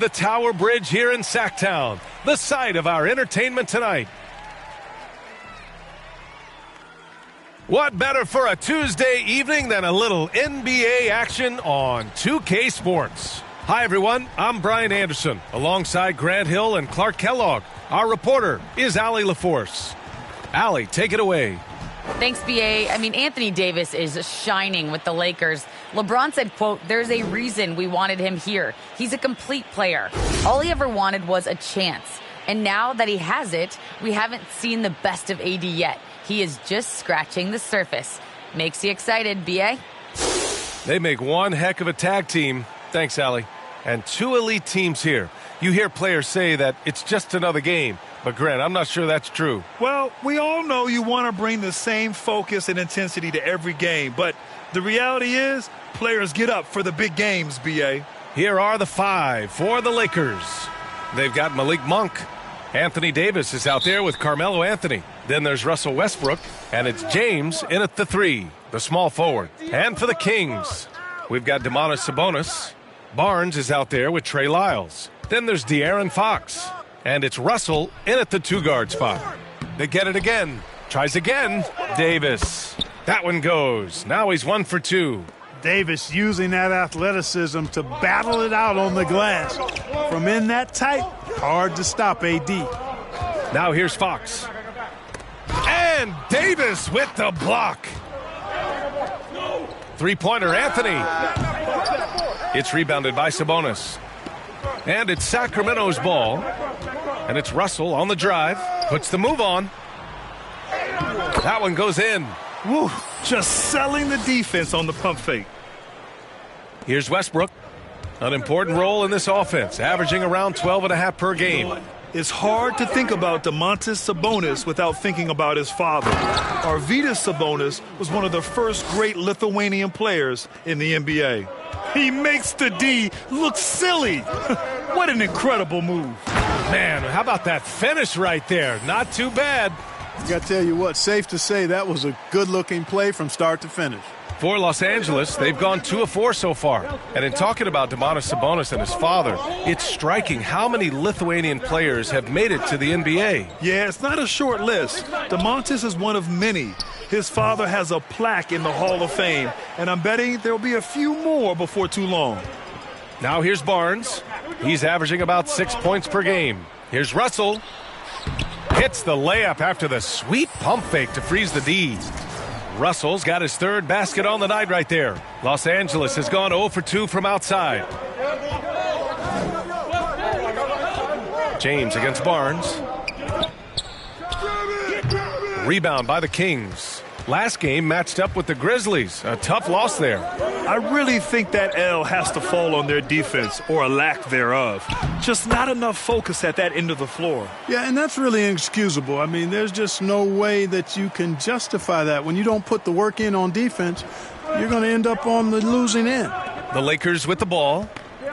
The Tower Bridge here in Sacktown, the site of our entertainment tonight. What better for a Tuesday evening than a little NBA action on 2K Sports? Hi, everyone. I'm Brian Anderson, alongside Grant Hill and Clark Kellogg. Our reporter is Allie LaForce. Allie, take it away. Thanks, B.A. Anthony Davis is shining with the Lakers. LeBron said, quote, "There's a reason we wanted him here. He's a complete player. All he ever wanted was a chance. And now that he has it, we haven't seen the best of AD yet. He is just scratching the surface." Makes you excited, B.A.? They make one heck of a tag team. Thanks, Allie. And two elite teams here. You hear players say that it's just another game. But, Grant, I'm not sure that's true. Well, we all know you want to bring the same focus and intensity to every game. But the reality is, players get up for the big games, B.A. Here are the five for the Lakers. They've got Malik Monk. Anthony Davis is out there with Carmelo Anthony. Then there's Russell Westbrook. And it's James in at the three, the small forward. And for the Kings, we've got Domantas Sabonis. Barnes is out there with Trey Lyles. Then there's De'Aaron Fox. And it's Russell in at the two-guard spot. They get it again. Tries again. Davis. That one goes. Now he's 1 for 2. Davis using that athleticism to battle it out on the glass. From in that tight, hard to stop AD. Now here's Fox. And Davis with the block. Three-pointer, Anthony. It's rebounded by Sabonis. And it's Sacramento's ball. And it's Russell on the drive. Puts the move on. That one goes in. Woo, just selling the defense on the pump fake. Here's Westbrook. An important role in this offense, averaging around 12.5 per game. It's hard to think about Domantas Sabonis without thinking about his father. Arvydas Sabonis was one of the first great Lithuanian players in the NBA. He makes the D look silly. What an incredible move. Man, how about that finish right there? Not too bad. I got to tell you what, safe to say that was a good-looking play from start to finish. For Los Angeles, they've gone 2 of 4 so far. And in talking about Domantas Sabonis and his father, it's striking how many Lithuanian players have made it to the NBA. Yeah, it's not a short list. Domantas is one of many. His father has a plaque in the Hall of Fame, and I'm betting there'll be a few more before too long. Now here's Barnes. He's averaging about 6 points per game. Here's Russell. Hits the layup after the sweet pump fake to freeze the D. Russell's got his third basket on the night right there. Los Angeles has gone 0 for 2 from outside. James against Barnes. Rebound by the Kings. Last game matched up with the Grizzlies. A tough loss there. I really think that L has to fall on their defense, or a lack thereof. Just not enough focus at that end of the floor. Yeah, and that's really inexcusable. There's just no way that you can justify that. When you don't put the work in on defense, you're going to end up on the losing end. The Lakers with the ball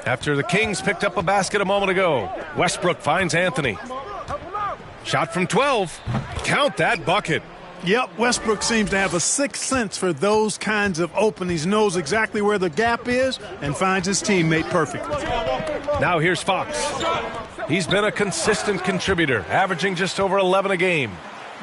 after the Kings picked up a basket a moment ago. Westbrook finds Anthony. Shot from 12. Count that bucket. Yep, Westbrook seems to have a sixth sense for those kinds of openings, knows exactly where the gap is, and finds his teammate perfectly. Now here's Fox. He's been a consistent contributor, averaging just over 11 a game.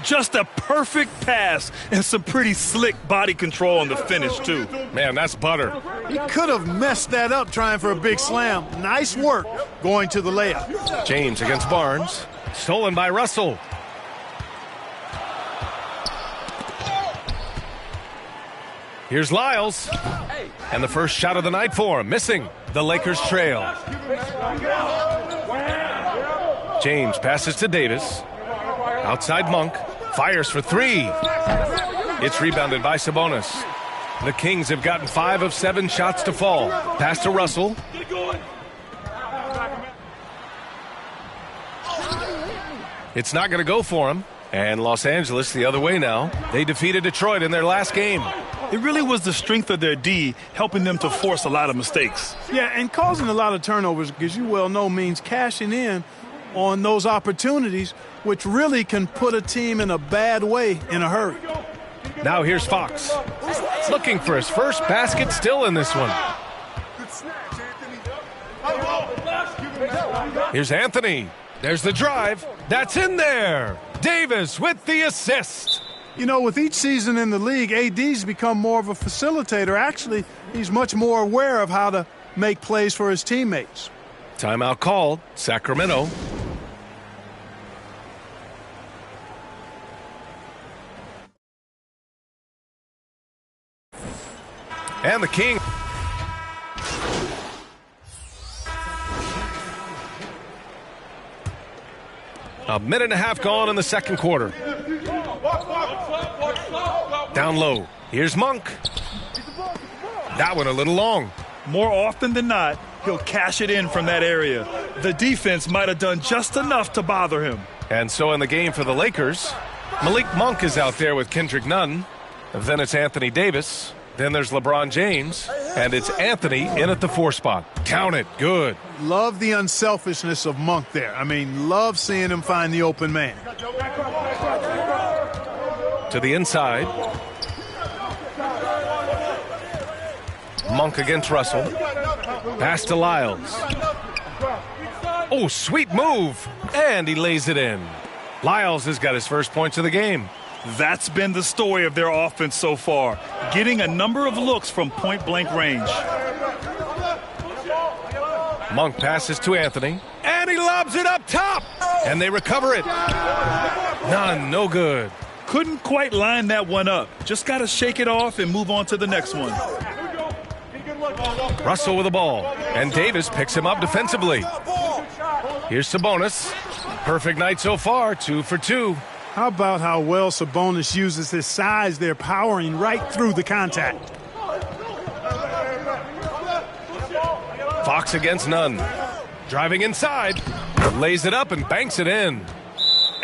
Just a perfect pass and some pretty slick body control on the finish, too. Man, that's butter. He could have messed that up trying for a big slam. Nice work going to the layup. James against Barnes. Stolen by Russell. Here's Lyles. And the first shot of the night for him. Missing. The Lakers trail. James passes to Davis. Outside Monk. Fires for 3. It's rebounded by Sabonis. The Kings have gotten 5 of 7 shots to fall. Pass to Russell. It's not going to go for him. And Los Angeles the other way now. They defeated Detroit in their last game. It really was the strength of their D helping them to force a lot of mistakes. Yeah, and causing a lot of turnovers, as you well know, means cashing in on those opportunities, which really can put a team in a bad way in a hurry. Now here's Fox. Looking for his first basket, still in this one. Here's Anthony. There's the drive. That's in there. Davis with the assist. You know, with each season in the league, AD's become more of a facilitator. Actually, he's much more aware of how to make plays for his teammates. Timeout called. Sacramento. And the King. A minute and a half gone in the second quarter. Down low. Here's Monk. That one a little long. More often than not, he'll cash it in from that area. The defense might have done just enough to bother him. And so in the game for the Lakers, Malik Monk is out there with Kendrick Nunn. Then it's Anthony Davis. Then there's LeBron James. And it's Anthony in at the 4 spot. Count it. Good. Love the unselfishness of Monk there. I mean, love seeing him find the open man. To the inside. Monk against Russell. Pass to Lyles. Oh, sweet move. And he lays it in. Lyles has got his first points of the game. That's been the story of their offense so far, getting a number of looks from point-blank range. Monk passes to Anthony, and he lobs it up top, and they recover it. None, no good. Couldn't quite line that one up. Just got to shake it off and move on to the next one. Russell with the ball, and Davis picks him up defensively. Here's Sabonis. Perfect night so far, 2 for 2. How about how well Sabonis uses his size there, powering right through the contact. Fox against Nunn. Driving inside. Lays it up and banks it in.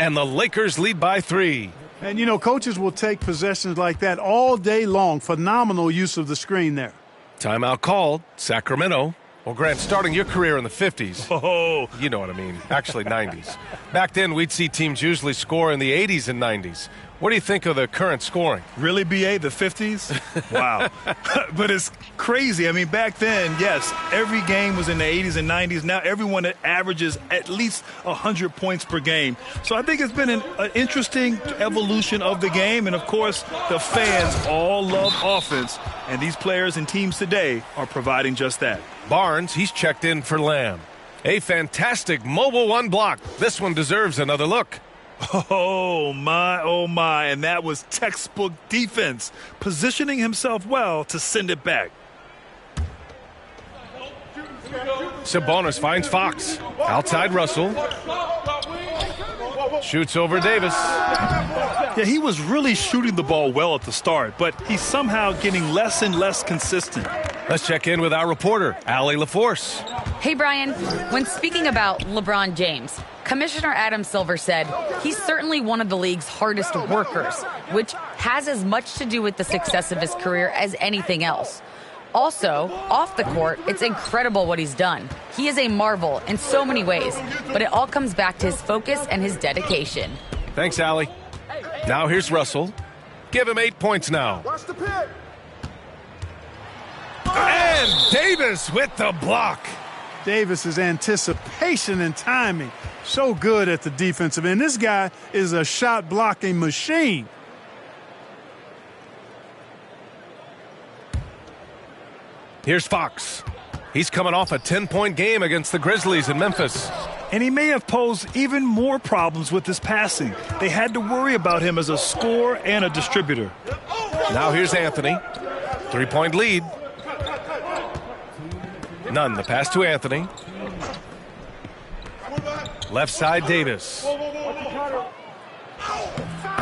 And the Lakers lead by 3. And, you know, coaches will take possessions like that all day long. Phenomenal use of the screen there. Timeout called. Sacramento. Well, Grant, starting your career in the 50s. Oh, You know what I mean. Actually, 90s. Back then, we'd see teams usually score in the 80s and 90s. What do you think of the current scoring? really, B.A., the 50s? Wow. But it's crazy. I mean, back then, yes, every game was in the 80s and 90s. Now everyone averages at least 100 points per game. So I think it's been an interesting evolution of the game. And, of course, the fans all love offense. And these players and teams today are providing just that. Barnes, he's checked in for Lamb. A fantastic mobile 1 block. This one deserves another look. Oh, my. And that was textbook defense, positioning himself well to send it back. Sabonis finds Fox. Outside Russell. Shoots over Davis. Yeah, he was really shooting the ball well at the start, but he's somehow getting less and less consistent. Let's check in with our reporter, Allie LaForce. Hey, Brian. When speaking about LeBron James, Commissioner Adam Silver said he's certainly one of the league's hardest workers, which has as much to do with the success of his career as anything else. Also, off the court, it's incredible what he's done. He is a marvel in so many ways, but it all comes back to his focus and his dedication. Thanks, Allie. Now here's Russell. Give him 8 points now. And Davis with the block. Davis's anticipation and timing, so good at the defensive end. This guy is a shot-blocking machine. Here's Fox. He's coming off a 10-point game against the Grizzlies in Memphis. And he may have posed even more problems with his passing. They had to worry about him as a scorer and a distributor. Now here's Anthony. 3-point lead. Nunn, the pass to Anthony. Left side, Davis.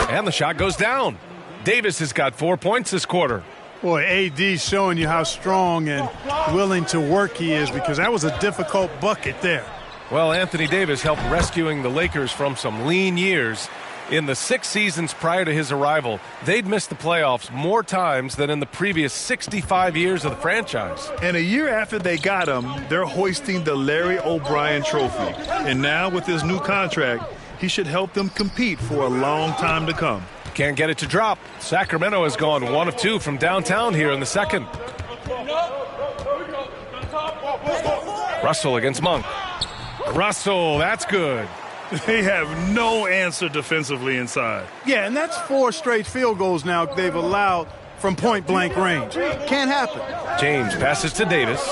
And the shot goes down. Davis has got 4 points this quarter. Boy, AD's showing you how strong and willing to work he is, because that was a difficult bucket there. Well, Anthony Davis helped rescuing the Lakers from some lean years. In the 6 seasons prior to his arrival, they'd missed the playoffs more times than in the previous 65 years of the franchise. And a year after they got him, they're hoisting the Larry O'Brien Trophy. And now with his new contract, he should help them compete for a long time to come. Can't get it to drop. Sacramento has gone 1 of 2 from downtown here in the second. Russell against Monk. Russell, that's good. They have no answer defensively inside. Yeah, and that's 4 straight field goals now they've allowed from point-blank range. Can't happen. James passes to Davis.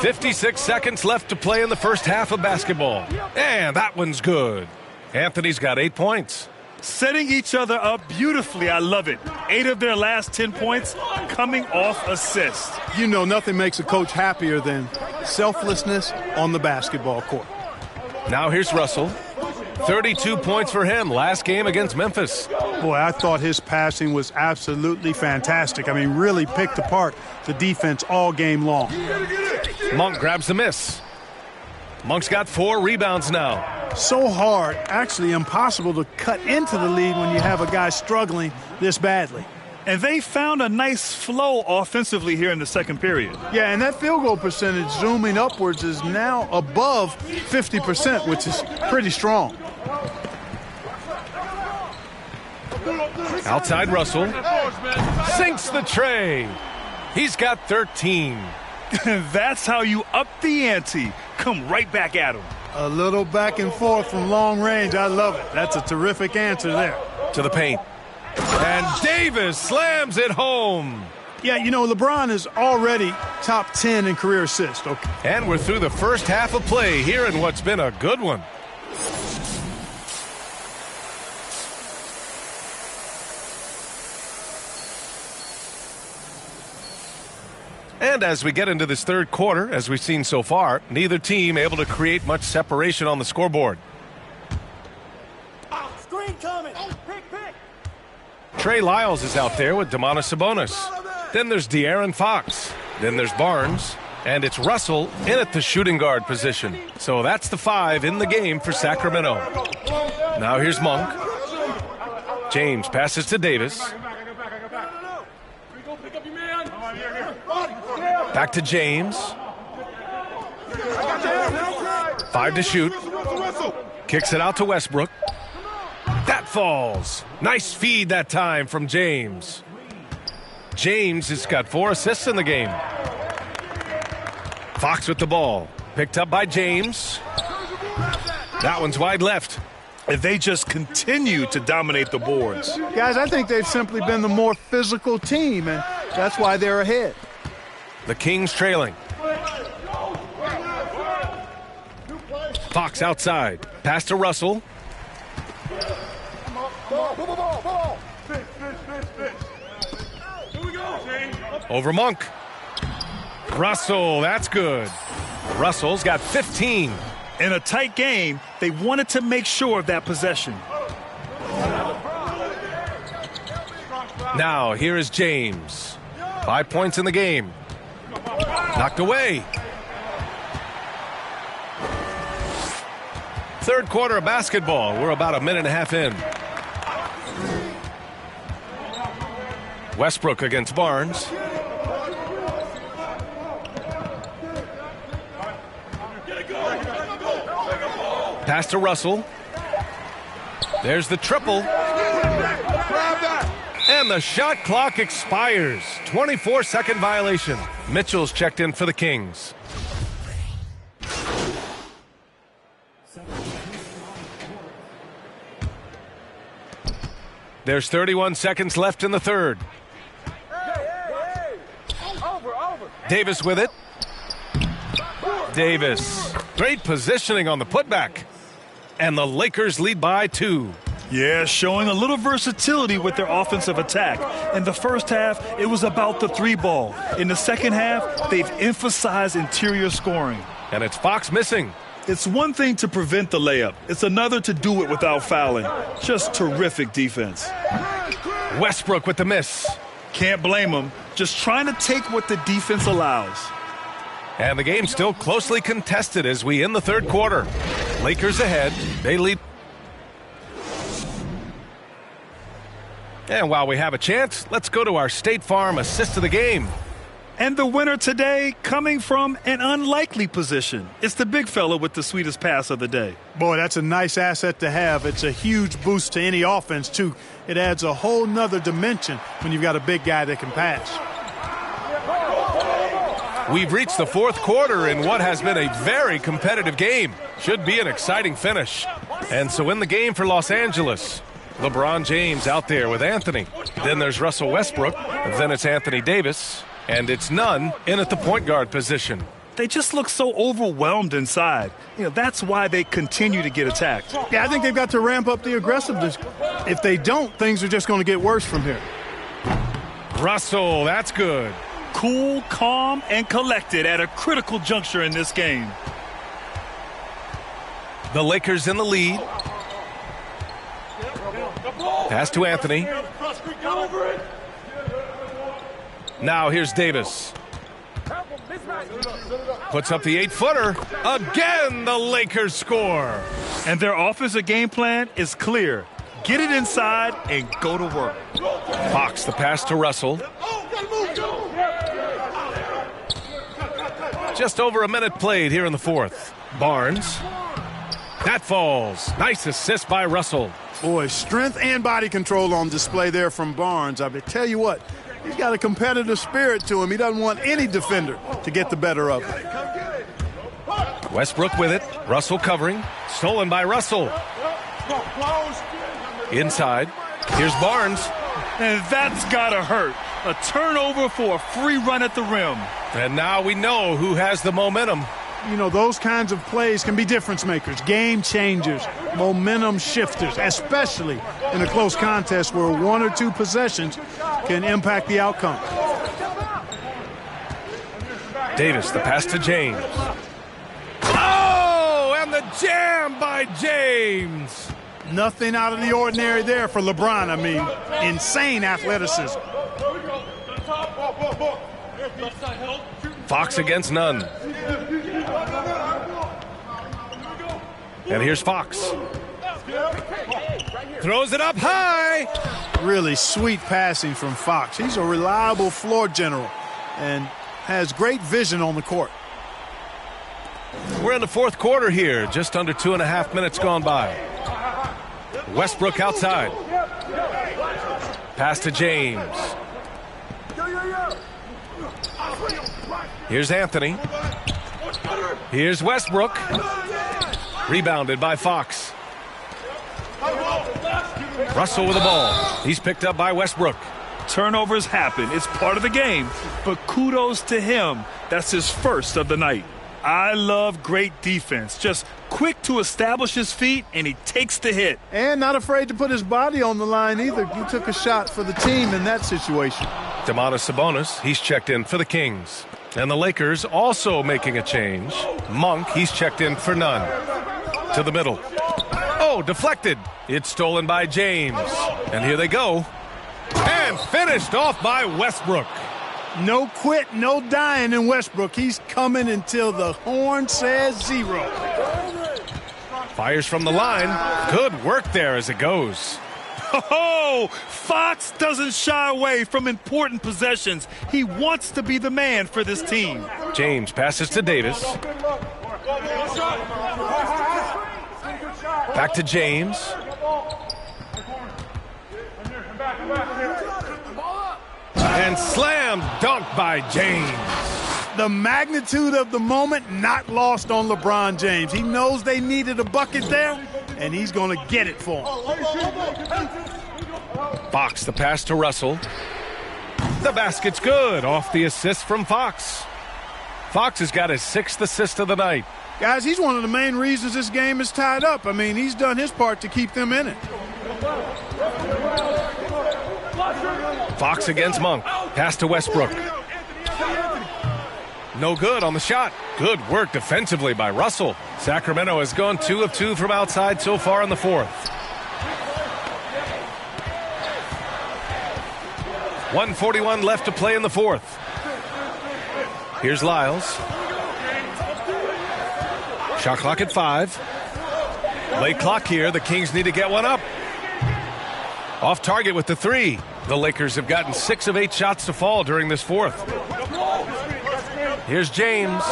56 seconds left to play in the first half of basketball. And that one's good. Anthony's got 8 points. Setting each other up beautifully. I love it. 8 of their last 10 points coming off assists. You know, nothing makes a coach happier than selflessness on the basketball court. Now here's Russell. 32 points for him last game against Memphis. Boy, I thought his passing was absolutely fantastic. I mean, really picked apart the defense all game long. Monk grabs the miss. Monk's got 4 rebounds now. So hard, actually impossible to cut into the lead when you have a guy struggling this badly. And they found a nice flow offensively here in the second period. Yeah, and that field goal percentage zooming upwards is now above 50%, which is pretty strong. Outside Russell. Sinks the tray. He's got 13. That's how you up the ante. Come right back at him. A little back and forth from long range. I love it. That's a terrific answer there. To the paint. And Davis slams it home. Yeah, you know, LeBron is already top 10 in career assists. Okay. And we're through the first half of play here in what's been a good one. And as we get into this third quarter, as we've seen so far, neither team able to create much separation on the scoreboard. Screen coming. Pick. Trey Lyles is out there with Domantas Sabonis. Then there's De'Aaron Fox. Then there's Barnes. And it's Russell in at the shooting guard position. So that's the 5 in the game for Sacramento. Now here's Monk. James passes to Davis. Back to James. 5 to shoot. Kicks it out to Westbrook. That falls. Nice feed that time from James. James has got 4 assists in the game. Fox with the ball. Picked up by James. That one's wide left. And they just continue to dominate the boards. Guys, I think they've simply been the more physical team, and that's why they're ahead. The Kings trailing. Fox outside. Pass to Russell. Over Monk. Russell, that's good. Russell's got 15. In a tight game, they wanted to make sure of that possession. Now, here is James. 5 points in the game. Knocked away. Third quarter of basketball. We're about a minute and a half in. Westbrook against Barnes. Pass to Russell. There's the triple. And the shot clock expires. 24-second violation. Mitchell's checked in for the Kings. There's 31 seconds left in the third. Davis with it. Davis. Great positioning on the putback. And the Lakers lead by 2. Yeah, showing a little versatility with their offensive attack. In the first half, it was about the 3-ball. In the second half, they've emphasized interior scoring. And it's Fox missing. It's one thing to prevent the layup. It's another to do it without fouling. Just terrific defense. Westbrook with the miss. Can't blame him. Just trying to take what the defense allows. And the game's still closely contested as we end the third quarter. Lakers ahead. They lead. And while we have a chance, let's go to our State Farm assist of the game. And the winner today coming from an unlikely position. It's the big fella with the sweetest pass of the day. Boy, that's a nice asset to have. It's a huge boost to any offense, too. It adds a whole nother dimension when you've got a big guy that can pass. We've reached the fourth quarter in what has been a very competitive game. Should be an exciting finish. And so in the game for Los Angeles, LeBron James out there with Anthony. Then there's Russell Westbrook. Then it's Anthony Davis. And it's Nunn in at the point guard position. They just look so overwhelmed inside. That's why they continue to get attacked. Yeah, I think they've got to ramp up the aggressiveness. If they don't, things are just going to get worse from here. Russell, that's good. Cool, calm, and collected at a critical juncture in this game. The Lakers in the lead. Pass to Anthony. Now here's Davis. Puts up the 8-footer. Again, the Lakers score. And their offensive game plan is clear. Get it inside and go to work. Fox, the pass to Russell. Just over a minute played here in the fourth. Barnes. That falls. Nice assist by Russell. Boy, strength and body control on display there from Barnes. I tell you what, he's got a competitive spirit to him. He doesn't want any defender to get the better of him. Westbrook with it. Russell covering. Stolen by Russell. Inside. Here's Barnes. And that's gotta hurt. A turnover for a free run at the rim. And now we know who has the momentum. Those kinds of plays can be difference makers, game changers, momentum shifters, especially in a close contest where one or two possessions can impact the outcome. Davis, the pass to James. Oh, and the jam by James. Nothing out of the ordinary there for LeBron. Insane athleticism. Fox against Nunn. And here's Fox. Throws it up high. Really sweet passing from Fox. He's a reliable floor general and has great vision on the court. We're in the fourth quarter here. Just under 2.5 minutes gone by. Westbrook outside. Pass to James. Here's Anthony. Here's Westbrook. Rebounded by Fox. Russell with the ball. He's picked up by Westbrook. Turnovers happen. It's part of the game. But kudos to him. That's his first of the night. I love great defense. Just quick to establish his feet, and he takes the hit. And not afraid to put his body on the line either. He took a shot for the team in that situation. Domantas Sabonis, he's checked in for the Kings. And the Lakers also making a change. Monk, he's checked in for Nunn. To the middle. Oh, deflected. It's stolen by James. And here they go. And finished off by Westbrook. No quit, no dying in Westbrook. He's coming until the horn says zero. Fires from the line. Good work there as it goes. Oh, Fox doesn't shy away from important possessions. He wants to be the man for this team. James passes to Davis. Back to James. And slam dunk by James. The magnitude of the moment not lost on LeBron James. He knows they needed a bucket there, and he's going to get it for him. Fox, the pass to Russell. The basket's good off the assist from Fox. Fox has got his 6th assist of the night. Guys, he's one of the main reasons this game is tied up. He's done his part to keep them in it. Fox against Monk. Pass to Westbrook. No good on the shot. Good work defensively by Russell. Sacramento has gone 2 of 2 from outside so far in the fourth. 1:41 left to play in the fourth. Here's Lyles. Shot clock at 5. Late clock here. The Kings need to get one up. Off target with the 3. The Lakers have gotten 6 of 8 shots to fall during this fourth. Here's James.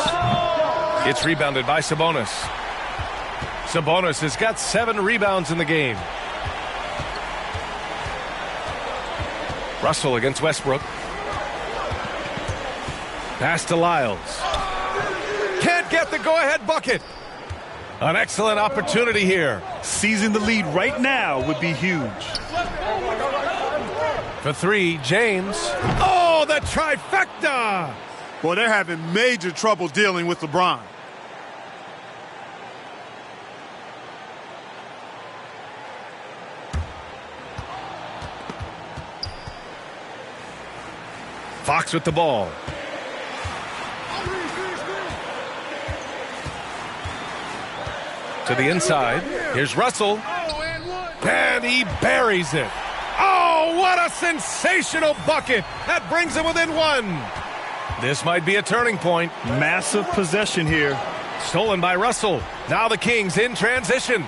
It's rebounded by Sabonis. Sabonis has got 7 rebounds in the game. Russell against Westbrook. Pass to Lyles. Can't get the go-ahead bucket. An excellent opportunity here. Seizing the lead right now would be huge. For three, James. Oh, the trifecta! Boy, they're having major trouble dealing with LeBron. Fox with the ball. To the inside. Here's Russell. And he buries it. Oh, what a sensational bucket. That brings him within one. This might be a turning point. Massive possession here. Stolen by Russell. Now the Kings in transition.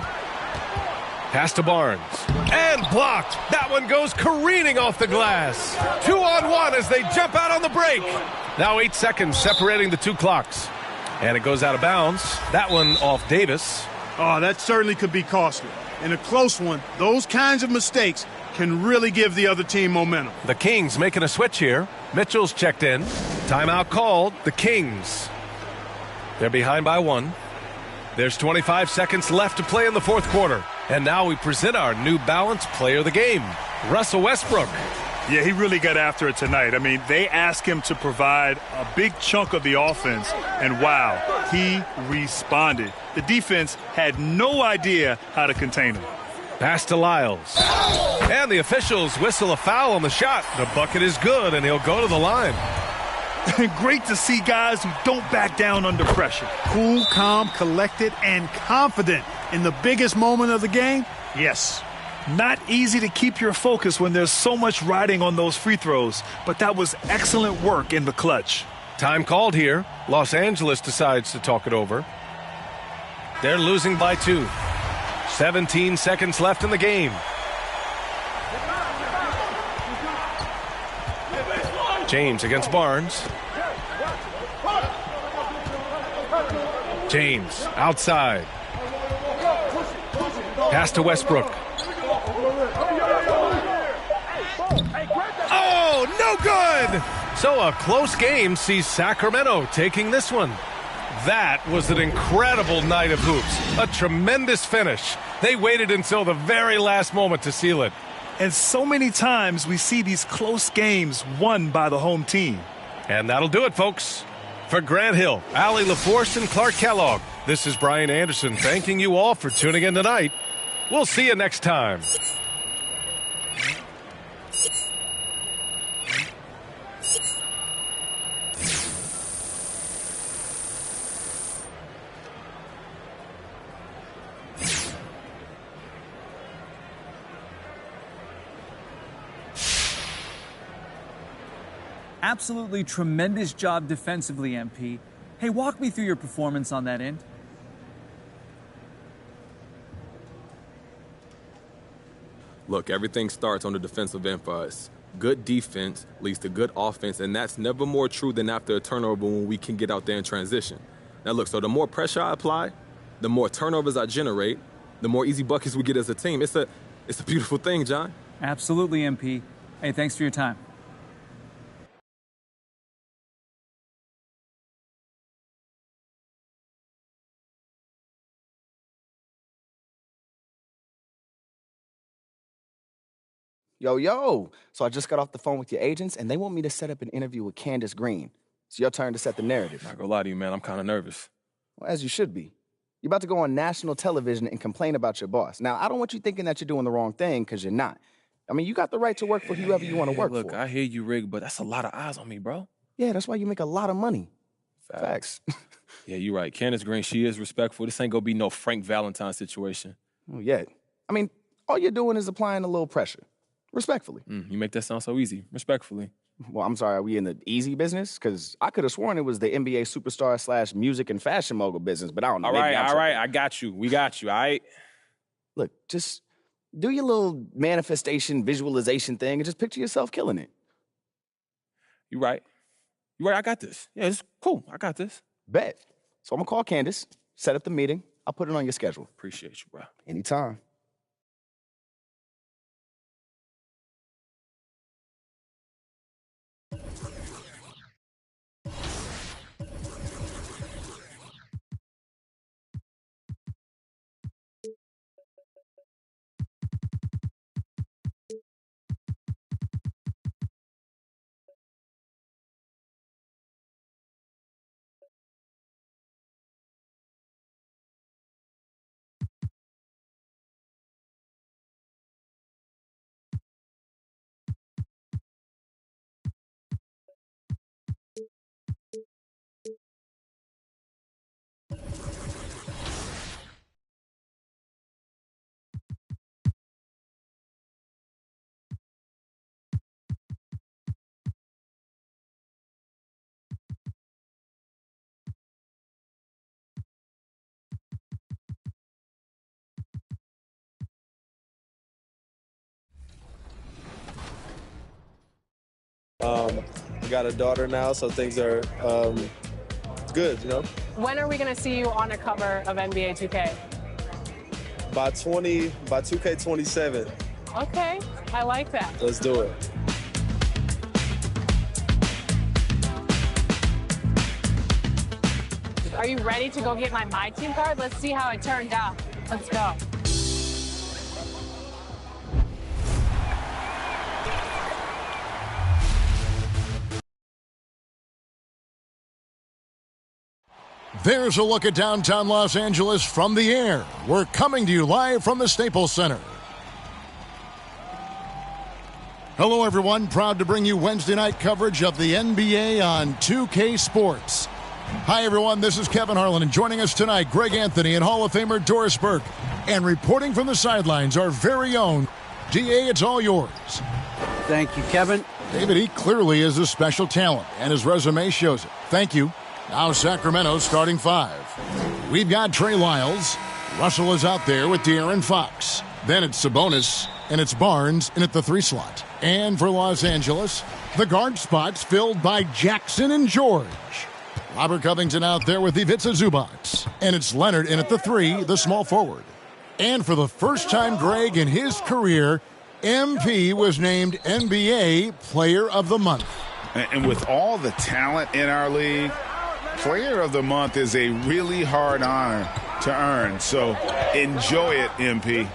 Pass to Barnes. And blocked. That one goes careening off the glass. 2-on-1 as they jump out on the break. Now 8 seconds separating the two clocks. And it goes out of bounds. That one off Davis. Oh, that certainly could be costly. In a close one, those kinds of mistakes can really give the other team momentum. The Kings making a switch here. Mitchell's checked in. Timeout called. The Kings. They're behind by 1. There's 25 seconds left to play in the fourth quarter. And now we present our New Balance Player of the Game, Russell Westbrook. Yeah, he really got after it tonight. I mean, they asked him to provide a big chunk of the offense, and wow, he responded. The defense had no idea how to contain him. Pass to Lyles. And the officials whistle a foul on the shot. The bucket is good, and he'll go to the line. Great to see guys who don't back down under pressure. Cool, calm, collected, and confident in the biggest moment of the game? Yes. Not easy to keep your focus when there's so much riding on those free throws, but that was excellent work in the clutch. Time called here. Los Angeles decides to talk it over. They're losing by 2. 17 seconds left in the game. James against Barnes. James outside. Pass to Westbrook. Oh, no good! So a close game sees Sacramento taking this one. That was an incredible night of hoops. A tremendous finish. They waited until the very last moment to seal it. And so many times we see these close games won by the home team. And that'll do it, folks. For Grant Hill, Allie LaForce, and Clark Kellogg, this is Brian Anderson thanking you all for tuning in tonight. We'll see you next time. Absolutely tremendous job defensively, MP. Hey, walk me through your performance on that end. Look, everything starts on the defensive end for us. Good defense leads to good offense, and that's never more true than after a turnover when we can get out there and transition. Now, look, so the more pressure I apply, the more turnovers I generate, the more easy buckets we get as a team. It's a beautiful thing, John. Absolutely, MP. Hey, thanks for your time. Yo. So I just got off the phone with your agents, and they want me to set up an interview with Candace Green. It's your turn to set the narrative. Not gonna lie to you, man. I'm kind of nervous. Well, as you should be. You're about to go on national television and complain about your boss. Now, I don't want you thinking that you're doing the wrong thing, because you're not. I mean, you got the right to work for whoever you want to work Look, for. I hear you, Rig, but that's a lot of eyes on me, bro. Yeah, that's why you make a lot of money. Facts. Yeah, you're right. Candace Green, she is respectful. This ain't gonna be no Frank Valentine situation. Oh, yeah. I mean, all you're doing is applying a little pressure. Respectfully. You make that sound so easy. Respectfully. Well, I'm sorry, are we in the easy business? Because I could have sworn it was the NBA superstar / music and fashion mogul business, but I don't know. All right. I got you. We got you, all right? Look, just do your little manifestation, visualization thing and just picture yourself killing it. You right. I got this. Yeah, it's cool. I got this. Bet. So I'm going to call Candace, set up the meeting. I'll put it on your schedule. Appreciate you, bro. Anytime. I got a daughter now, so things are good, you know? When are we going to see you on a cover of NBA 2K? By 2K27. Okay, I like that. Let's do it. Are you ready to go get my team card? Let's see how it turned out. Let's go. There's a look at downtown Los Angeles from the air. We're coming to you live from the Staples Center. Hello, everyone. Proud to bring you Wednesday night coverage of the NBA on 2K Sports. Hi, everyone. This is Kevin Harlan, and joining us tonight, Greg Anthony and Hall of Famer Doris Burke. And reporting from the sidelines, our very own DA, it's all yours. Thank you, Kevin. David, he clearly is a special talent, and his resume shows it. Thank you. Now Sacramento's starting five. We've got Trey Lyles. Russell is out there with De'Aaron Fox. Then it's Sabonis, and it's Barnes in at the 3 slot. And for Los Angeles, the guard spots filled by Jackson and George. Robert Covington out there with Ivica Zubac. And it's Leonard in at the 3, the small forward. And for the first time, Greg, in his career, MP was named NBA Player of the Month. And with all the talent in our league, Player of the Month is a really hard honor to earn. So enjoy it, MP.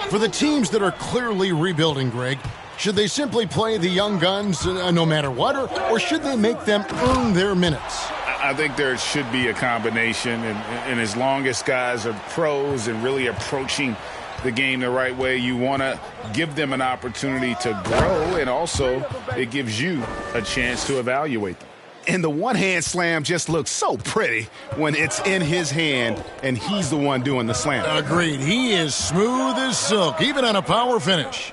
For the teams that are clearly rebuilding, Greg, should they simply play the young guns no matter what, or should they make them earn their minutes? I think there should be a combination, and as long as guys are pros and really approaching the game the right way, you want to give them an opportunity to grow, and also it gives you a chance to evaluate them. And the one-hand slam just looks so pretty when it's in his hand and he's the one doing the slam. Agreed. He is smooth as silk, even on a power finish.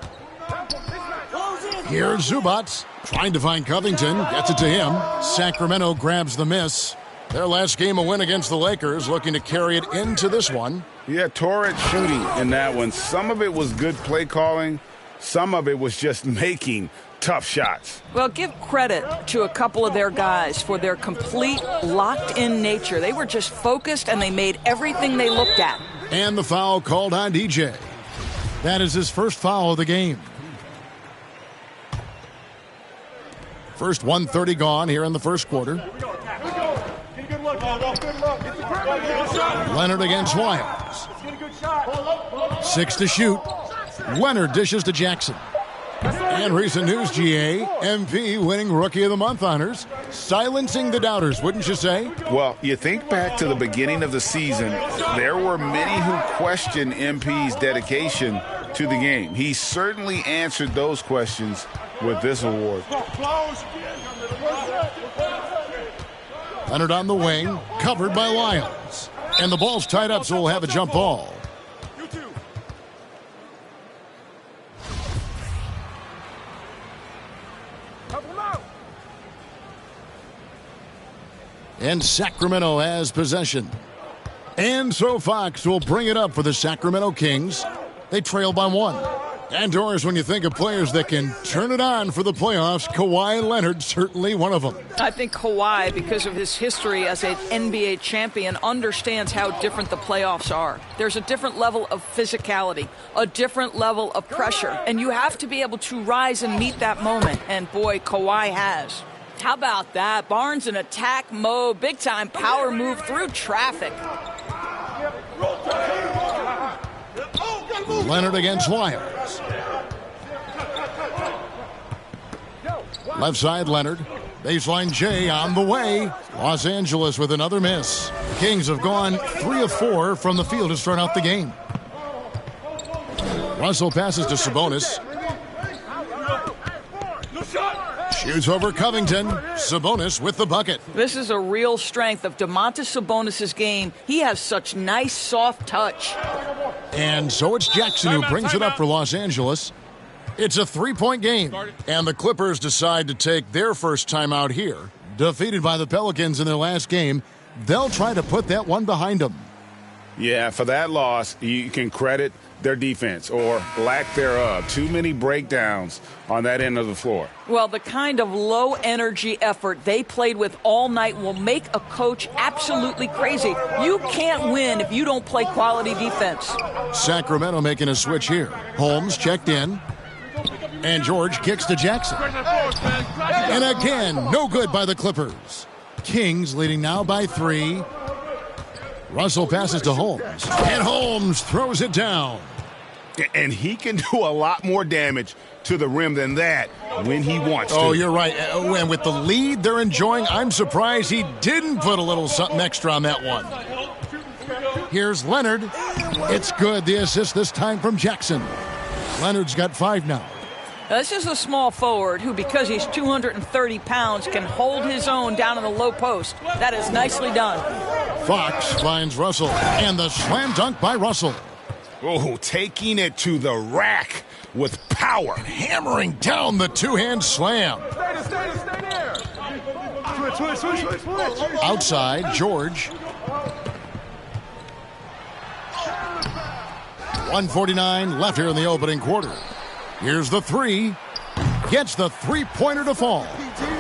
Here's Zubac trying to find Covington. Gets it to him. Sacramento grabs the miss. Their last game, a win against the Lakers, looking to carry it into this one. Yeah, torrid shooting in that one. Some of it was good play calling. Some of it was just making tough shots. Well, give credit to a couple of their guys for their complete locked-in nature. They were just focused, and they made everything they looked at. And the foul called on DJ. That is his first foul of the game. First 1:30 gone here in the first quarter. Leonard against Lyles. 6 to shoot. Leonard dishes to Jackson. And recent news, GA, MP winning Rookie of the Month honors, silencing the doubters, wouldn't you say? Well, you think back to the beginning of the season, there were many who questioned MP's dedication to the game. He certainly answered those questions with this award. Leonard on the wing, covered by Lyles. And the ball's tied up, so we'll have a jump ball. And Sacramento has possession. And so Fox will bring it up for the Sacramento Kings. They trail by 1. And Doris, when you think of players that can turn it on for the playoffs, Kawhi Leonard certainly one of them. I think Kawhi, because of his history as an NBA champion, understands how different the playoffs are. There's a different level of physicality, a different level of pressure, and you have to be able to rise and meet that moment. And boy, Kawhi has. How about that? Barnes in attack mode, big-time power move through traffic. Leonard against Lyles. Left side, Leonard. Baseline J on the way. Los Angeles with another miss. Kings have gone 3 of 4 from the field to start out the game. Russell passes to Sabonis. Shoots over Covington. Sabonis with the bucket. This is a real strength of Domantas Sabonis' game. He has such nice, soft touch. And so it's Jackson who brings it up for Los Angeles. It's a 3-point game. And the Clippers decide to take their first time out here. Defeated by the Pelicans in their last game, they'll try to put that one behind them. Yeah, for that loss, you can credit their defense or lack thereof. Too many breakdowns on that end of the floor. Well, the kind of low-energy effort they played with all night will make a coach absolutely crazy. You can't win if you don't play quality defense. Sacramento making a switch here. Holmes checked in. And George kicks to Jackson. And again, no good by the Clippers. Kings leading now by 3. Russell passes to Holmes. And Holmes throws it down. And he can do a lot more damage to the rim than that when he wants to. Oh, you're right. And with the lead they're enjoying, I'm surprised he didn't put a little something extra on that one. Here's Leonard. It's good. The assist this time from Jackson. Leonard's got 5 now. This is a small forward who, because he's 230 pounds, can hold his own down in the low post. That is nicely done. Fox finds Russell, and the slam dunk by Russell. Oh, taking it to the rack with power. And hammering down the two-hand slam. Stay there. Switch. Outside, George. 1:49 left here in the opening quarter. Here's the 3. Gets the three-pointer to fall.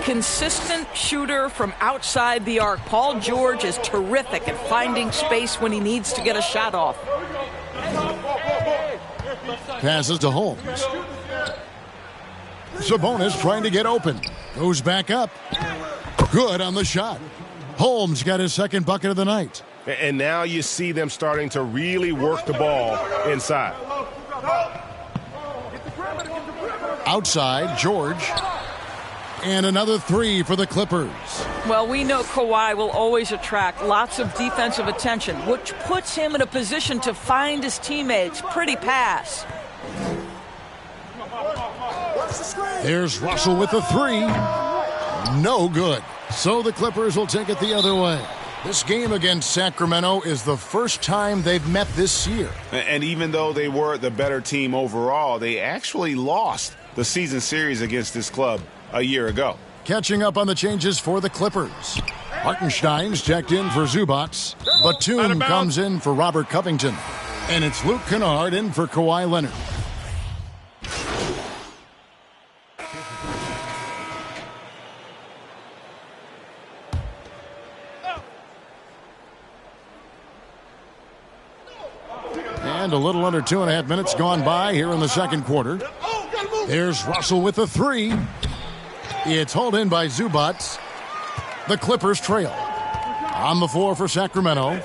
Consistent shooter from outside the arc. Paul George is terrific at finding space when he needs to get a shot off. Passes to Holmes. Sabonis trying to get open. Goes back up. Good on the shot. Holmes got his second bucket of the night. And now you see them starting to really work the ball inside. Outside, George. And another 3 for the Clippers. Well, we know Kawhi will always attract lots of defensive attention, which puts him in a position to find his teammates. Pretty pass. There's Russell with the 3. No good. So the Clippers will take it the other way. This game against Sacramento is the first time they've met this year. And even though they were the better team overall, they actually lost the season series against this club a year ago. Catching up on the changes for the Clippers. Hartenstein's checked in for Zubats. Batum comes in for Robert Covington. And it's Luke Kennard in for Kawhi Leonard. And a little under 2.5 minutes gone by here in the second quarter. There's Russell with the 3. It's hauled in by Zubats. The Clippers trail. On the floor for Sacramento.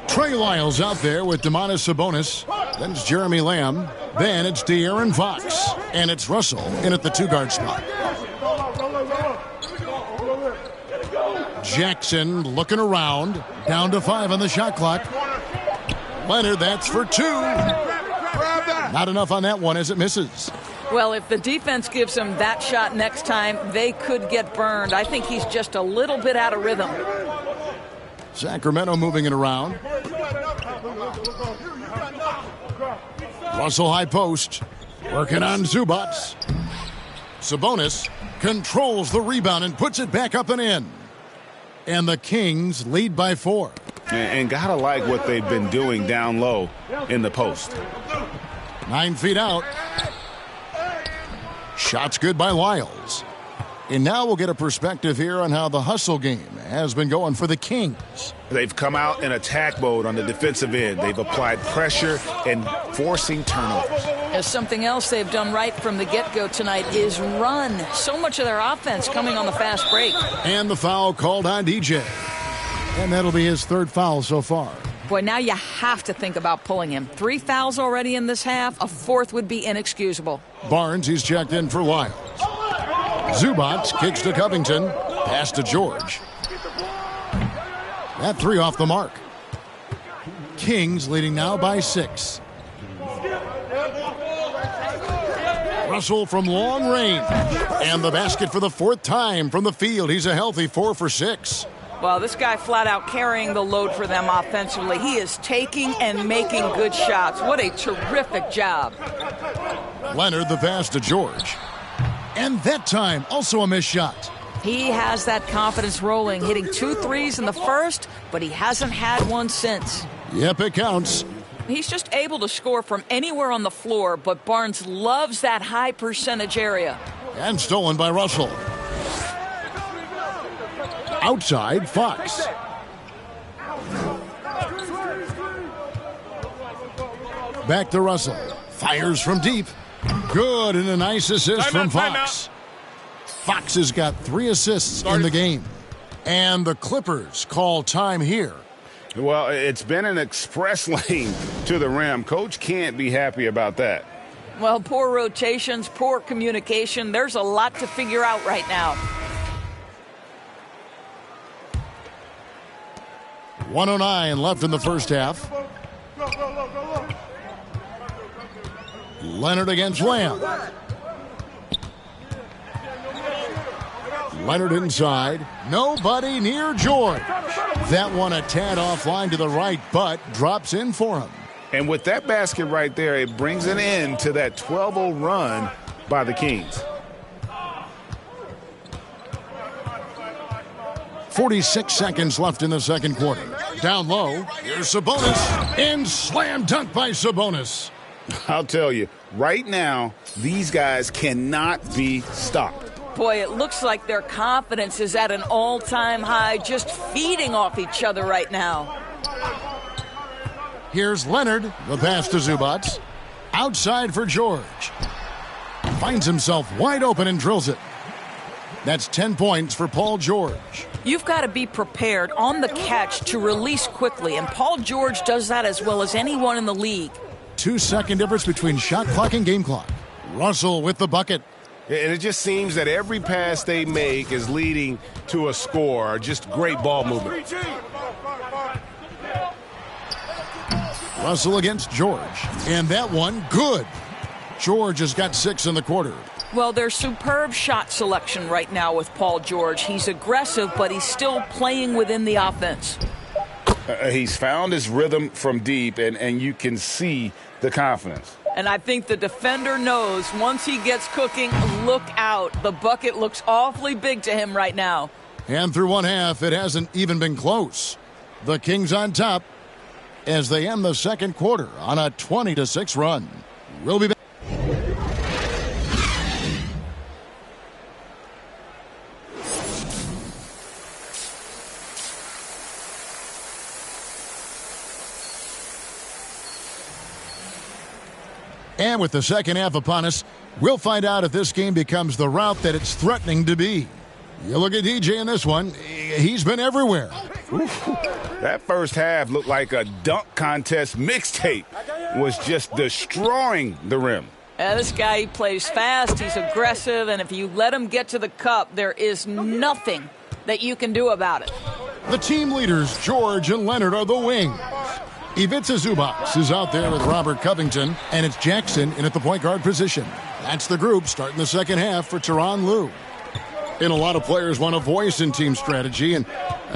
Trey Lyles out there with Domantas Sabonis. Then it's Jeremy Lamb. Then it's De'Aaron Fox. And it's Russell in at the 2-guard spot. Jackson looking around. Down to 5 on the shot clock. Leonard, that's for 2. Not enough on that one as it misses. Well, if the defense gives him that shot next time, they could get burned. I think he's just a little bit out of rhythm. Sacramento moving it around. Russell high post. Working on Zubats. Sabonis controls the rebound and puts it back up and in. And the Kings lead by 4. And gotta like what they've been doing down low in the post. 9 feet out. Shots good by Lyles. And now we'll get a perspective here on how the hustle game has been going for the Kings. They've come out in attack mode on the defensive end. They've applied pressure and forcing turnovers. As something else they've done right from the get-go tonight is run. So much of their offense coming on the fast break. And the foul called on DJ. And that'll be his 3rd foul so far. Boy, now you have to think about pulling him. 3 fouls already in this half. A 4th would be inexcusable. Barnes, he's checked in for Lyles. Zubats kicks to Covington. Pass to George. That 3 off the mark. Kings leading now by 6. Russell from long range. And the basket for the 4th time from the field. He's a healthy 4 for 6. Well, this guy flat out carrying the load for them offensively. He is taking and making good shots. What a terrific job. Leonard the pass to George. And that time, also a missed shot. He has that confidence rolling, hitting 2 threes in the first, but he hasn't had one since. Yep, it counts. He's just able to score from anywhere on the floor, but Barnes loves that high percentage area. And stolen by Russell. Outside, Fox. Back to Russell. Fires from deep. Good, and a nice assist from Fox. Fox has got 3 assists in the game. And the Clippers call time here. Well, it's been an express lane to the rim. Coach can't be happy about that. Well, poor rotations, poor communication. There's a lot to figure out right now. 1:09 left in the first half. Leonard against Lamb. Leonard inside. Nobody near George. That one a tad offline to the right, but drops in for him. And with that basket right there, it brings an end to that 12-0 run by the Kings. 46 seconds left in the second quarter. Down low, here's Sabonis. And slam dunk by Sabonis. I'll tell you, right now, these guys cannot be stopped. Boy, it looks like their confidence is at an all-time high, just feeding off each other right now. Here's Leonard, the pass to Zubac. Outside for George. Finds himself wide open and drills it. That's 10 points for Paul George. You've got to be prepared on the catch to release quickly, and Paul George does that as well as anyone in the league. 2-second difference between shot clock and game clock. Russell with the bucket. And it just seems that every pass they make is leading to a score. Just great ball movement. Russell against George. And that one, good. George has got 6 in the quarter. Well, there's superb shot selection right now with Paul George. He's aggressive, but he's still playing within the offense. He's found his rhythm from deep, and you can see the confidence. And I think the defender knows once he gets cooking, look out. The bucket looks awfully big to him right now. And through one half, it hasn't even been close. The Kings on top as they end the second quarter on a 20-6 run. We'll be back. And with the second half upon us, we'll find out if this game becomes the route that it's threatening to be. You look at DJ in this one, he's been everywhere. That first half looked like a dunk contest mixtape. Was just destroying the rim. This guy, he plays fast, he's aggressive, and if you let him get to the cup, there is nothing that you can do about it. The team leaders, George and Leonard, are the wings. Ivica Zubac is out there with Robert Covington, and it's Jackson in at the point guard position. That's the group starting the second half for Tyronn Lue. And a lot of players want a voice in team strategy, and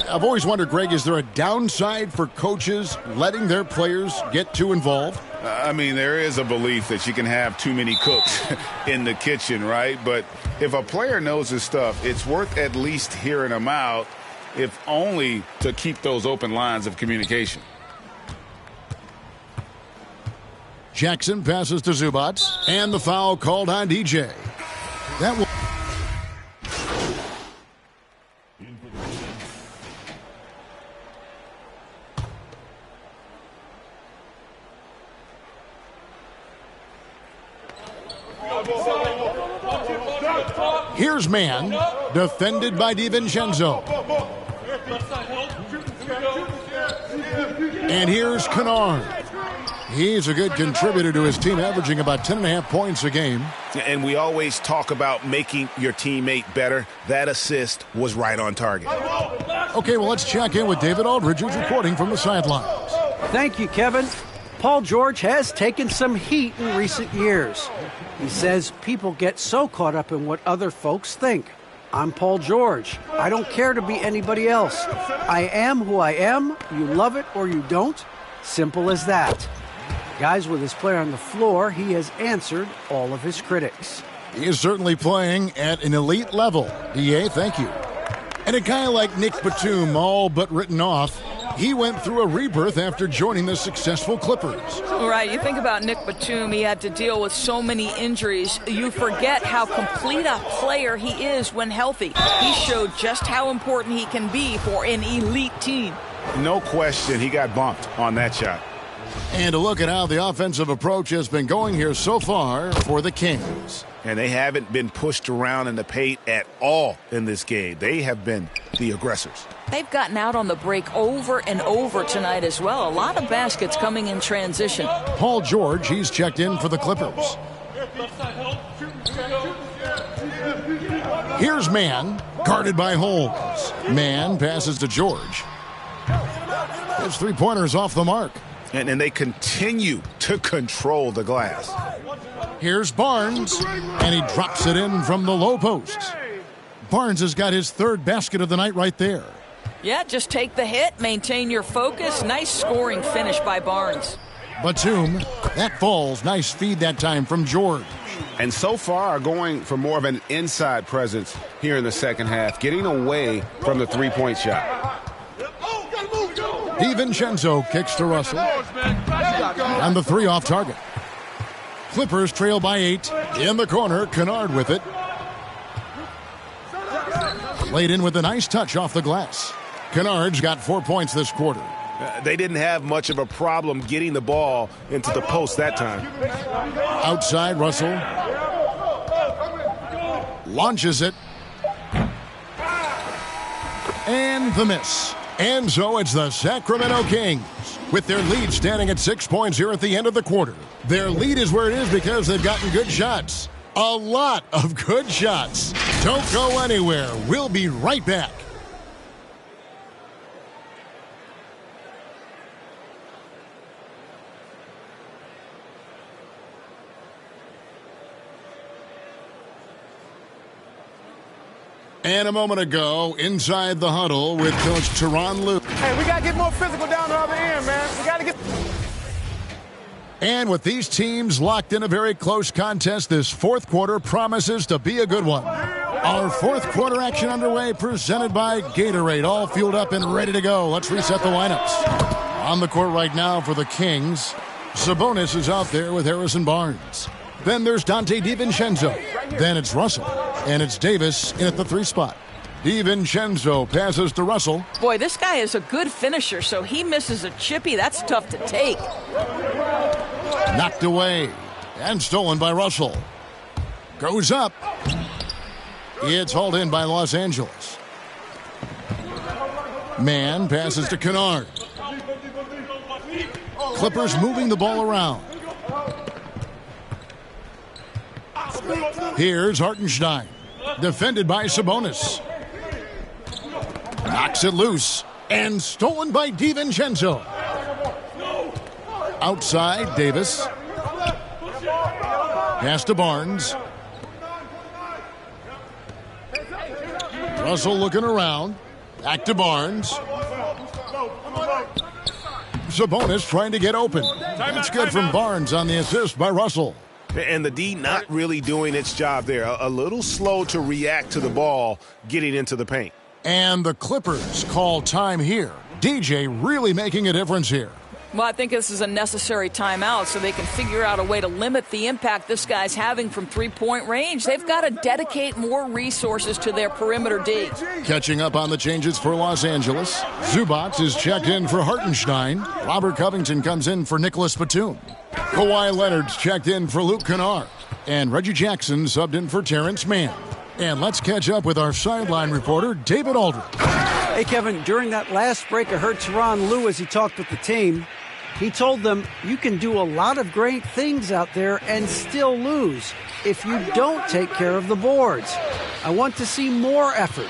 I've always wondered, Greg, is there a downside for coaches letting their players get too involved? I mean, there is a belief that you can have too many cooks in the kitchen, right? But if a player knows his stuff, it's worth at least hearing them out, if only to keep those open lines of communication. Jackson passes to Zubac, and the foul called on DJ. That will. Here's man, defended by DiVincenzo. And here's Kennard. He's a good contributor to his team, averaging about 10.5 points a game. And we always talk about making your teammate better. That assist was right on target. Okay, well, let's check in with David Aldridge, who's reporting from the sidelines. Thank you, Kevin. Paul George has taken some heat in recent years. He says people get so caught up in what other folks think. I'm Paul George. I don't care to be anybody else. I am who I am. You love it or you don't. Simple as that. Guys, with his player on the floor, he has answered all of his critics. He is certainly playing at an elite level. DA, thank you. And a guy like Nick Batum, all but written off, He went through a rebirth after joining the successful Clippers. Right, you think about Nick Batum, he had to deal with so many injuries. You forget how complete a player he is when healthy. He showed just how important he can be for an elite team. No question, he got bumped on that shot. And a look at how the offensive approach has been going here so far for the Kings. And they haven't been pushed around in the paint at all in this game. They have been the aggressors. They've gotten out on the break over and over tonight as well. A lot of baskets coming in transition. Paul George, he's checked in for the Clippers. Here's Mann, guarded by Holmes. Mann passes to George. His three-pointer's off the mark. And they continue to control the glass. Here's Barnes, and he drops it in from the low post. Barnes has got his third basket of the night right there. Yeah, just take the hit, maintain your focus. Nice scoring finish by Barnes. Batum, that falls. Nice feed that time from George. And so far, going for more of an inside presence here in the second half, getting away from the three-point shot. DiVincenzo kicks to Russell. And the three off target. Clippers trail by 8. In the corner, Kennard with it. Laid in with a nice touch off the glass. Kennard's got 4 points this quarter. They didn't have much of a problem getting the ball into the post that time. Outside, Russell. Launches it. And the miss. And so it's the Sacramento Kings with their lead standing at 6 points here at the end of the quarter. Their lead is where it is because they've gotten good shots. A lot of good shots. Don't go anywhere. We'll be right back. And a moment ago, inside the huddle with Coach Tyronn Lue. Hey, we got to get more physical down the other end, man. We got to get... And with these teams locked in a very close contest, this fourth quarter promises to be a good one. Our fourth quarter action underway, presented by Gatorade, all fueled up and ready to go. Let's reset the lineups. On the court right now for the Kings, Sabonis is out there with Harrison Barnes. Then there's Dante DiVincenzo. Then it's Russell. And it's Davis in at the 3 spot. DiVincenzo passes to Russell. Boy, this guy is a good finisher, so he misses a chippy. That's tough to take. Knocked away and stolen by Russell. Goes up. It's hauled in by Los Angeles. Mann passes to Kennard. Clippers moving the ball around. Here's Hartenstein. Defended by Sabonis. Knocks it loose. And stolen by DiVincenzo. Outside, Davis. Pass to Barnes. Russell looking around. Back to Barnes. Sabonis trying to get open. That's good from Barnes on the assist by Russell. And the D not really doing its job there. A little slow to react to the ball getting into the paint. And the Clippers call time here. DJ really making a difference here. Well, I think this is a necessary timeout so they can figure out a way to limit the impact this guy's having from three-point range. They've got to dedicate more resources to their perimeter D. Catching up on the changes for Los Angeles. Zubac is checked in for Hartenstein. Robert Covington comes in for Nicholas Batum. Kawhi Leonard's checked in for Luke Kennard. And Reggie Jackson subbed in for Terrence Mann. And let's catch up with our sideline reporter, David Aldridge. Hey, Kevin, during that last break, I heard Tyronn Lue as he talked with the team. He told them, you can do a lot of great things out there and still lose if you don't take care of the boards. I want to see more effort,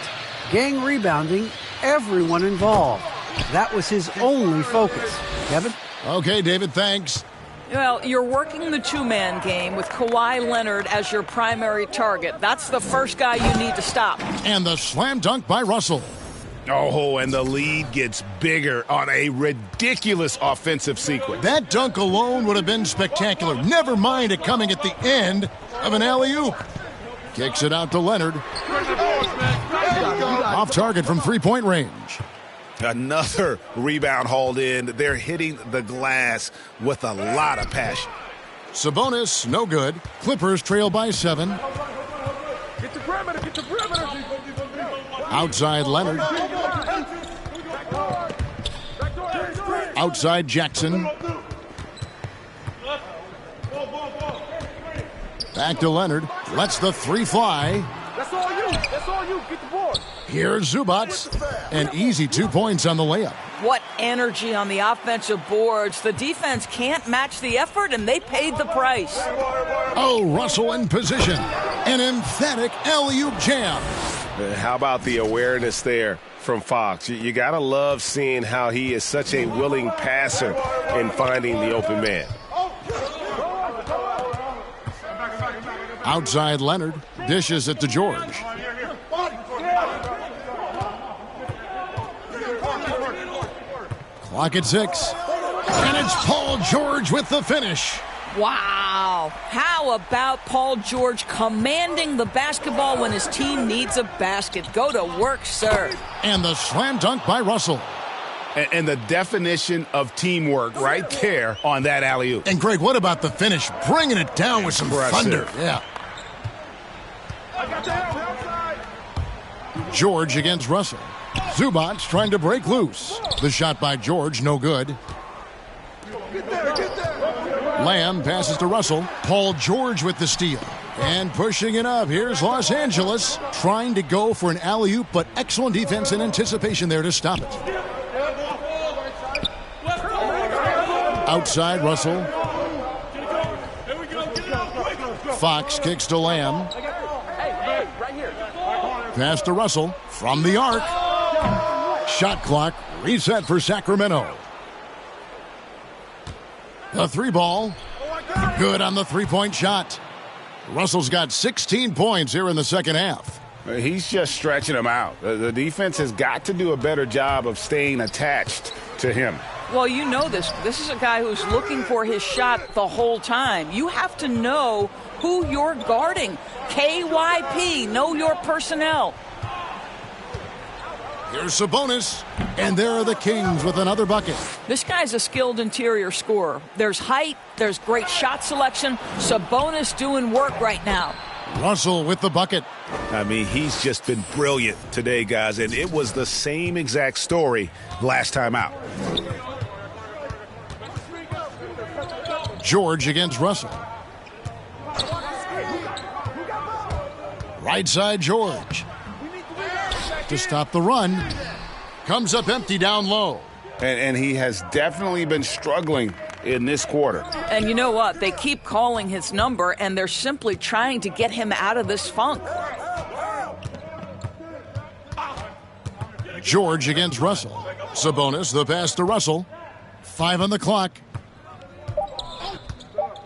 gang rebounding, everyone involved. That was his only focus. Kevin? Okay, David, thanks. Well, you're working the two-man game with Kawhi Leonard as your primary target. That's the first guy you need to stop. And the slam dunk by Russell. Oh, and the lead gets bigger on a ridiculous offensive sequence. That dunk alone would have been spectacular. Never mind it coming at the end of an alley-oop. Kicks it out to Leonard. Off target from three-point range. Another rebound hauled in. They're hitting the glass with a lot of passion. Sabonis, no good. Clippers trail by 7. Get the perimeter, get the perimeter. Outside Leonard. Outside Jackson. Back to Leonard. Lets the 3 fly. That's all you. That's all you. Get the board. Here's Zubats. An easy 2 points on the layup. What energy on the offensive boards. The defense can't match the effort, and they paid the price. Oh, Russell in position. An emphatic alley-oop jam. How about the awareness there from Fox? You got to love seeing how he is such a willing passer in finding the open man. Outside Leonard. Dishes it to George. Clock at 6. And it's Paul George with the finish. Wow. How about Paul George commanding the basketball when his team needs a basket? Go to work, sir. And the slam dunk by Russell. And the definition of teamwork right there on that alley-oop. And, Greg, what about the finish? Bringing it down with some thunder. Yeah. George against Russell. Zubats trying to break loose. The shot by George, no good. Lamb passes to Russell. Paul George with the steal. And pushing it up. Here's Los Angeles trying to go for an alley-oop, but excellent defense and anticipation there to stop it. Outside Russell. Fox kicks to Lamb. Pass to Russell from the arc. Shot clock reset for Sacramento. The 3 ball. Good on the 3-point shot. Russell's got 16 points here in the second half. He's just stretching them out. The defense has got to do a better job of staying attached to him. Well, you know this. This is a guy who's looking for his shot the whole time. You have to know who you're guarding. KYP, know your personnel. Here's Sabonis, and there are the Kings with another bucket. This guy's a skilled interior scorer. There's height, there's great shot selection. Sabonis doing work right now. Russell with the bucket. I mean, he's just been brilliant today, guys, and it was the same exact story last time out. George against Russell. Right side George. To stop the run. Comes up empty down low. And he has definitely been struggling in this quarter. And you know what? They keep calling his number, and they're simply trying to get him out of this funk. George against Russell. Sabonis, the pass to Russell. 5 on the clock.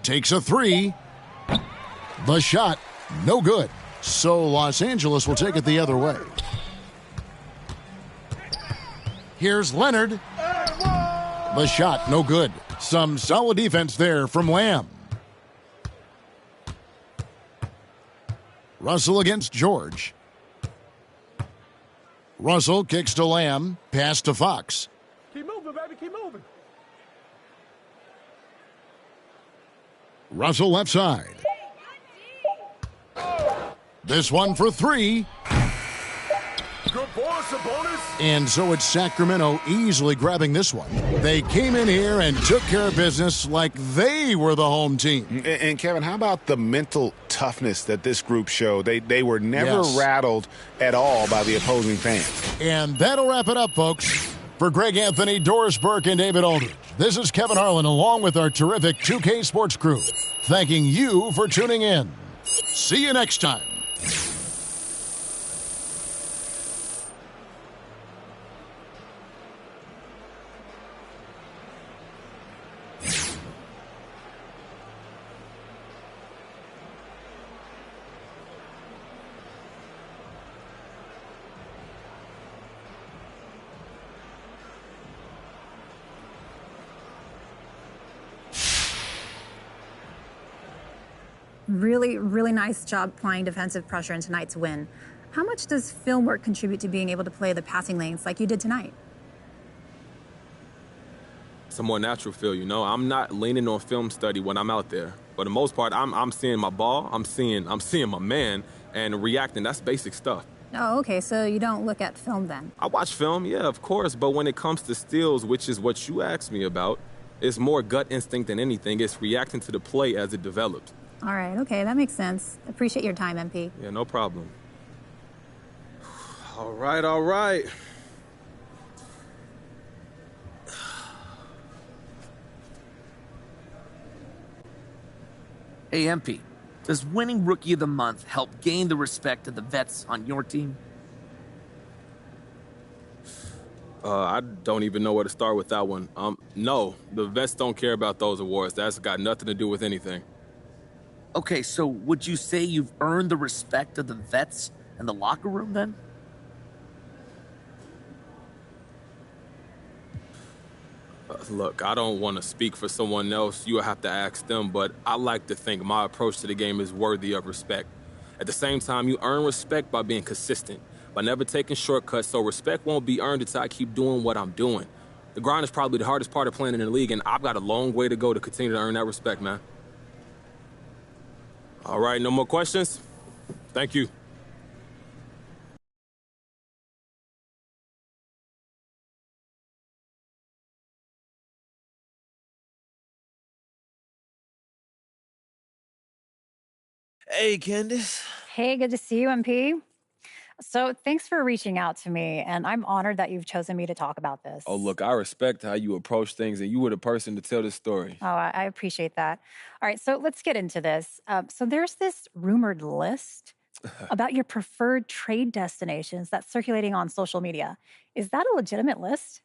Takes a 3. The shot, no good. So Los Angeles will take it the other way. Here's Leonard. The shot, no good. Some solid defense there from Lamb. Russell against George. Russell kicks to Lamb. Pass to Fox. Keep moving, baby. Keep moving. Russell left side. This one for 3. Good ball, Sabonis. And so it's Sacramento easily grabbing this one. They came in here and took care of business like they were the home team. And Kevin, how about the mental toughness that this group showed? They were never rattled at all by the opposing fans. And that'll wrap it up, folks. For Greg Anthony, Doris Burke, and David Aldridge, this is Kevin Harlan along with our terrific 2K Sports crew, thanking you for tuning in. See you next time. Really nice job applying defensive pressure in tonight's win. How much does film work contribute to being able to play the passing lanes like you did tonight? It's a more natural feel, you know. I'm not leaning on film study when I'm out there. For the most part, I'm seeing my ball, I'm seeing my man, and reacting. That's basic stuff. Oh, okay, so you don't look at film then? I watch film, yeah, of course, but when it comes to steals, which is what you asked me about, it's more gut instinct than anything. It's reacting to the play as it develops. All right, okay, that makes sense. Appreciate your time, MP. Yeah, no problem. All right, all right. Hey, MP, does winning Rookie of the Month help gain the respect of the vets on your team? I don't even know where to start with that one. No, the vets don't care about those awards. That's got nothing to do with anything. Okay, so would you say you've earned the respect of the vets and the locker room then? Look, I don't want to speak for someone else. You'll have to ask them, but I like to think my approach to the game is worthy of respect. At the same time, you earn respect by being consistent, by never taking shortcuts, so respect won't be earned until I keep doing what I'm doing. The grind is probably the hardest part of playing in the league, and I've got a long way to go to continue to earn that respect, man. All right, no more questions? Thank you. Hey, Candace. Hey, good to see you, MP. So thanks for reaching out to me, and I'm honored that you've chosen me to talk about this. Oh, look, I respect how you approach things, and you were the person to tell this story. Oh, I appreciate that. All right, so let's get into this. So there's this rumored list about your preferred trade destinations that's circulating on social media. Is that a legitimate list?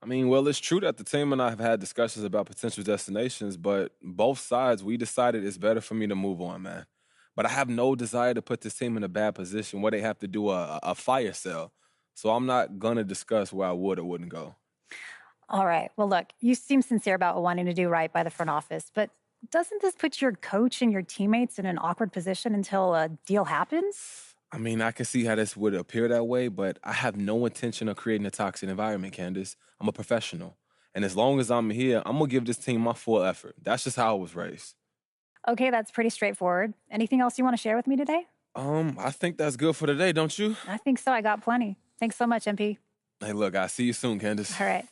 I mean, well, it's true that the team and I have had discussions about potential destinations, but both sides, we decided it's better for me to move on, man. But I have no desire to put this team in a bad position where they have to do a fire sale. So I'm not going to discuss where I would or wouldn't go. All right. Well, look, you seem sincere about wanting to do right by the front office, but doesn't this put your coach and your teammates in an awkward position until a deal happens? I mean, I can see how this would appear that way, but I have no intention of creating a toxic environment, Candace. I'm a professional. And as long as I'm here, I'm going to give this team my full effort. That's just how I was raised. Okay, that's pretty straightforward. Anything else you want to share with me today? I think that's good for today, don't you? I think so. I got plenty. Thanks so much, MP. Hey, look, I'll see you soon, Candace. All right.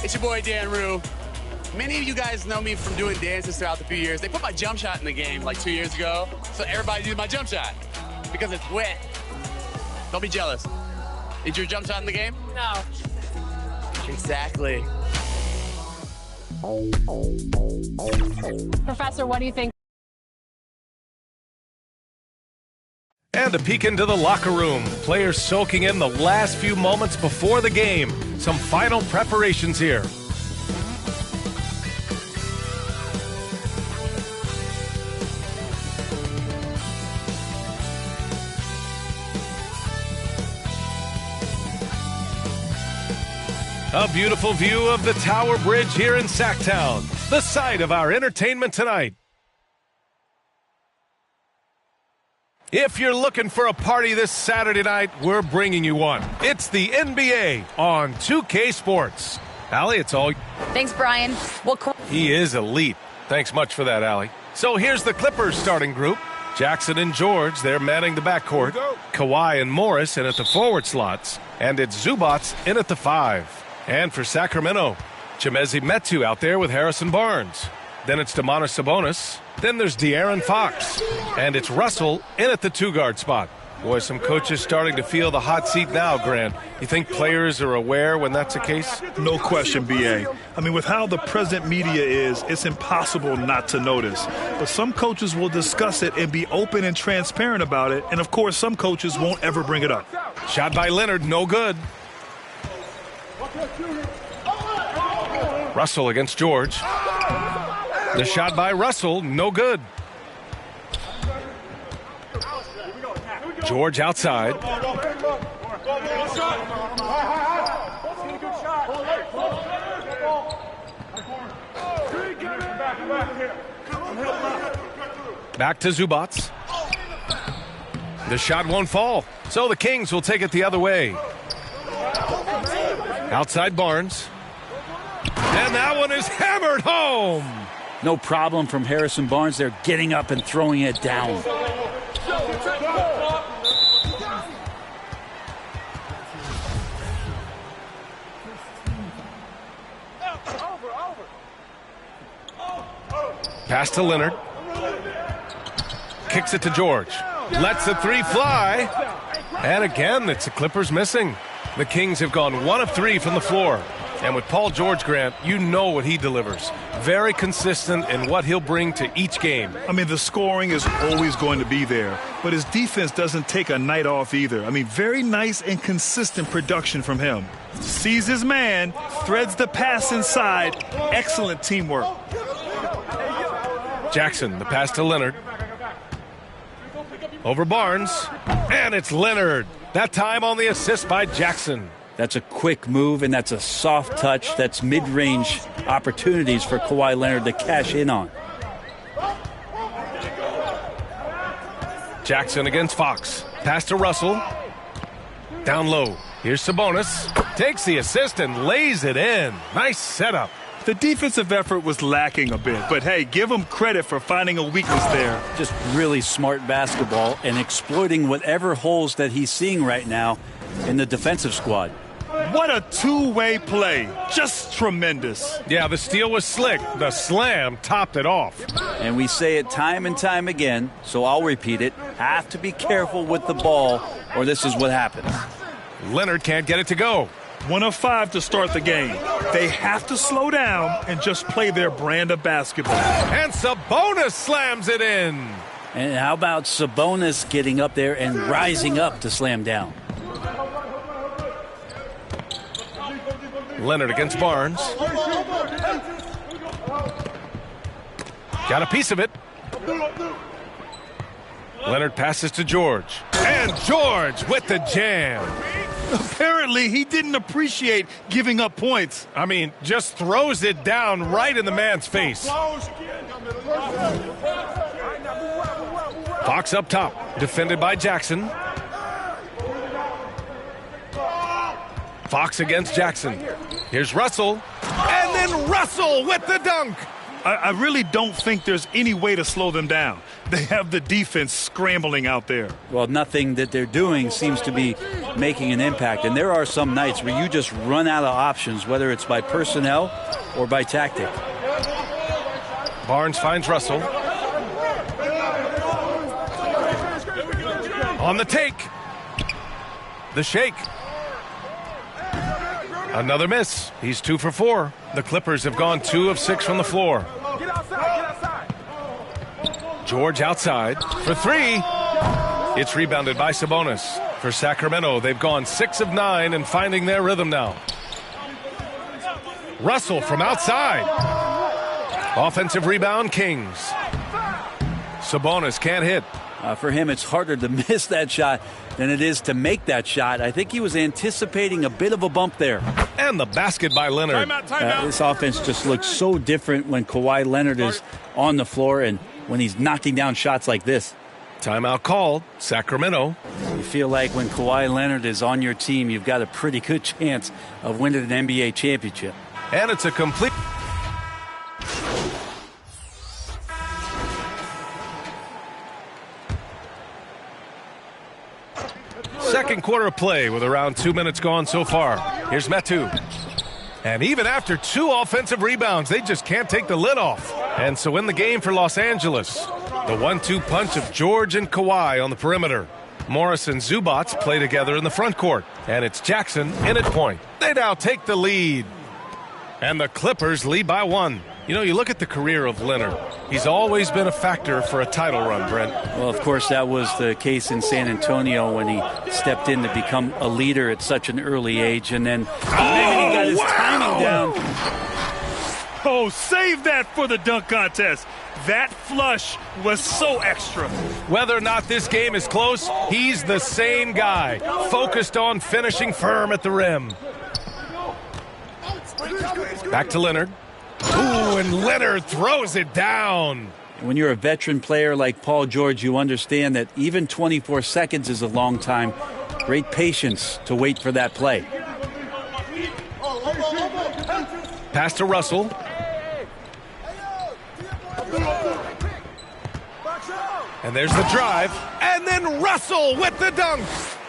It's your boy Dan Rue. Many of you guys know me from doing dances throughout the few years. They put my jump shot in the game like 2 years ago, so everybody uses my jump shot because it's wet. Don't be jealous. Is your jump shot in the game? No. Exactly. Professor, what do you think? And a peek into the locker room. Players soaking in the last few moments before the game. Some final preparations here. A beautiful view of the Tower Bridge here in Sacktown, the site of our entertainment tonight. If you're looking for a party this Saturday night, we're bringing you one. It's the NBA on 2K Sports. Allie, it's all... Thanks, Brian. Well, he is elite. Thanks much for that, Allie. So here's the Clippers starting group. Jackson and George, they're manning the backcourt. Kawhi and Morris in at the forward slots. And it's Zubats in at the 5. And for Sacramento, Chimezie Metu out there with Harrison Barnes. Then it's Domantas Sabonis. Then there's De'Aaron Fox. And it's Russell in at the 2-guard spot. Boy, some coaches starting to feel the hot seat now, Grant. You think players are aware when that's the case? No question, B.A. I mean, with how the present media is, it's impossible not to notice. But some coaches will discuss it and be open and transparent about it. And, of course, some coaches won't ever bring it up. Shot by Leonard, no good. Russell against George. The shot by Russell, no good. George outside. Back to Zubats. The shot won't fall, so the Kings will take it the other way. Outside Barnes. And that one is hammered home. No problem from Harrison Barnes. They're getting up and throwing it down. Pass to Leonard. Kicks it to George. Lets the 3 fly. And again, it's the Clippers missing. The Kings have gone 1 of 3 from the floor. And with Paul George, Grant, you know what he delivers. Very consistent in what he'll bring to each game. I mean, the scoring is always going to be there, but his defense doesn't take a night off either. I mean, very nice and consistent production from him. Sees his man, threads the pass inside. Excellent teamwork. Jackson, the pass to Leonard. Over Barnes, and it's Leonard. That time on the assist by Jackson. That's a quick move, and that's a soft touch. That's mid-range opportunities for Kawhi Leonard to cash in on. Jackson against Fox. Pass to Russell. Down low. Here's Sabonis. Takes the assist and lays it in. Nice setup. The defensive effort was lacking a bit, but hey, give him credit for finding a weakness there. Just really smart basketball and exploiting whatever holes that he's seeing right now in the defensive squad. What a two-way play. Just tremendous. Yeah, the steal was slick. The slam topped it off. And we say it time and time again, so I'll repeat it. Have to be careful with the ball, or this is what happens. Leonard can't get it to go. 1 of 5 to start the game. They have to slow down and just play their brand of basketball. And Sabonis slams it in. And how about Sabonis getting up there and rising up to slam down? Leonard against Barnes. Got a piece of it. Leonard passes to George. And George with the jam. Apparently, he didn't appreciate giving up points. I mean, just throws it down right in the man's face. Fox up top, defended by Jackson. Fox against Jackson. Here's Russell. And then Russell with the dunk. I really don't think there's any way to slow them down. They have the defense scrambling out there. Well, nothing that they're doing seems to be making an impact. And there are some nights where you just run out of options, whether it's by personnel or by tactic. Barnes finds Russell. On the take. The shake. Another miss. He's 2 for 4. The Clippers have gone 2 of 6 from the floor. Get outside. George outside for 3. It's rebounded by Sabonis. For Sacramento, they've gone 6 of 9 and finding their rhythm now. Russell from outside. Offensive rebound, Kings. Sabonis can't hit. For him, it's harder to miss that shot than it is to make that shot. I think he was anticipating a bit of a bump there. And the basket by Leonard. Timeout. This offense just looks so different when Kawhi Leonard is on the floor and when he's knocking down shots like this. Timeout called. Sacramento. You feel like when Kawhi Leonard is on your team, you've got a pretty good chance of winning an NBA championship. And it's a complete... Second quarter of play with around 2 minutes gone so far. Here's Metu. And even after 2 offensive rebounds, they just can't take the lid off. And so in the game for Los Angeles, the 1-2 punch of George and Kawhi on the perimeter. Morris and Zubats play together in the front court. And it's Jackson in at point. They now take the lead. And the Clippers lead by 1. You know, you look at the career of Leonard. He's always been a factor for a title run, Brent. Well, of course, that was the case in San Antonio when he stepped in to become a leader at such an early age. And then he got his timing down. Oh, save that for the dunk contest. That flush was so extra. Whether or not this game is close, he's the same guy, focused on finishing firm at the rim. Back to Leonard. Ooh, and Leonard throws it down. When you're a veteran player like Paul George, you understand that even 24 seconds is a long time. Great patience to wait for that play. Pass to Russell. And there's the drive. And then Russell with the dunk.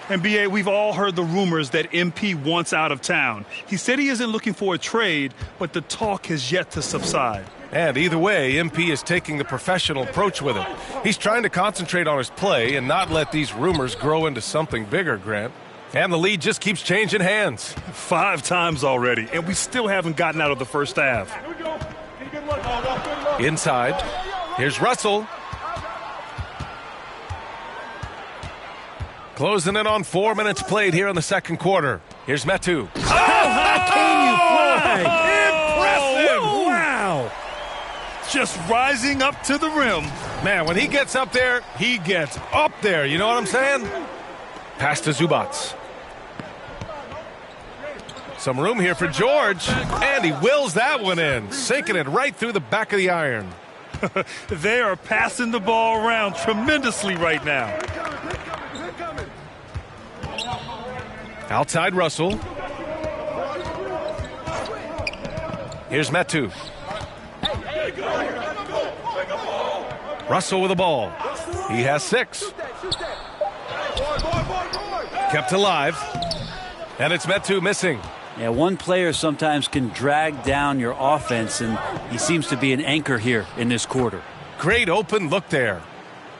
And B.A., we've all heard the rumors that MP wants out of town. He said he isn't looking for a trade, but the talk has yet to subside. And either way, MP is taking the professional approach with it. He's trying to concentrate on his play and not let these rumors grow into something bigger, Grant. And the lead just keeps changing hands. 5 times already, and we still haven't gotten out of the first half. Inside. Here's Russell. Closing in on 4 minutes played here in the second quarter. Here's Metu. Oh, how can you fly? Impressive! Wow! Just rising up to the rim. Man, when he gets up there, he gets up there. You know what I'm saying? Pass to Zubats. Some room here for George. And he wills that one in, sinking it right through the back of the iron. They are passing the ball around tremendously right now. Outside Russell. Here's Metu. Russell with the ball. He has 6. Kept alive. And it's Metu missing. Yeah, one player sometimes can drag down your offense, and he seems to be an anchor here in this quarter. Great open look there.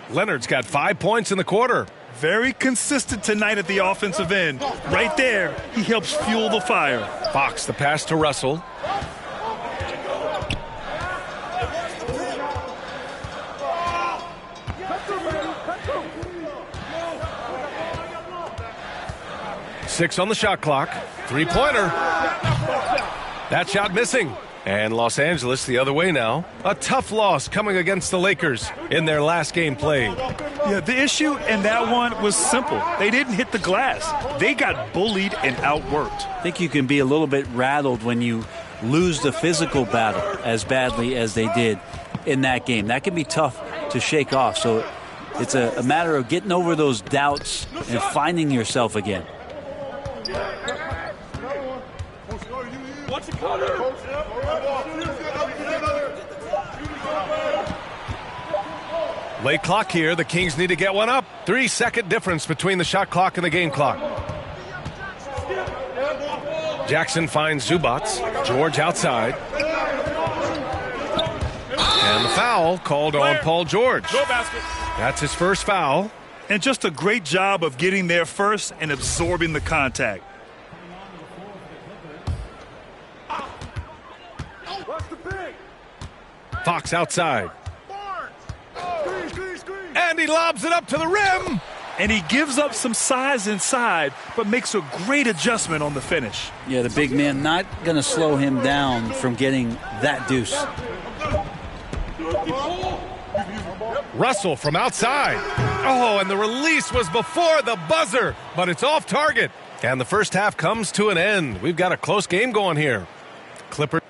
Leonard's got 5 points in the quarter. Very consistent tonight at the offensive end. Right there, he helps fuel the fire. Fox, the pass to Russell. Six on the shot clock. 3-pointer. That shot missing. And Los Angeles the other way now. A tough loss coming against the Lakers in their last game played. Yeah, the issue in that one was simple. They didn't hit the glass. They got bullied and outworked. I think you can be a little bit rattled when you lose the physical battle as badly as they did in that game. That can be tough to shake off. So it's a matter of getting over those doubts and finding yourself again. Late clock here. The Kings need to get one up. 3-second difference between the shot clock and the game clock. Jackson finds Zubats. George outside. And the foul called on Paul George. That's his first foul. And just a great job of getting there first and absorbing the contact. Fox outside. And he lobs it up to the rim. And he gives up some size inside, but makes a great adjustment on the finish. Yeah, the big man not going to slow him down from getting that deuce. Russell from outside. Oh, and the release was before the buzzer, but it's off target. And the first half comes to an end. We've got a close game going here. Clippers.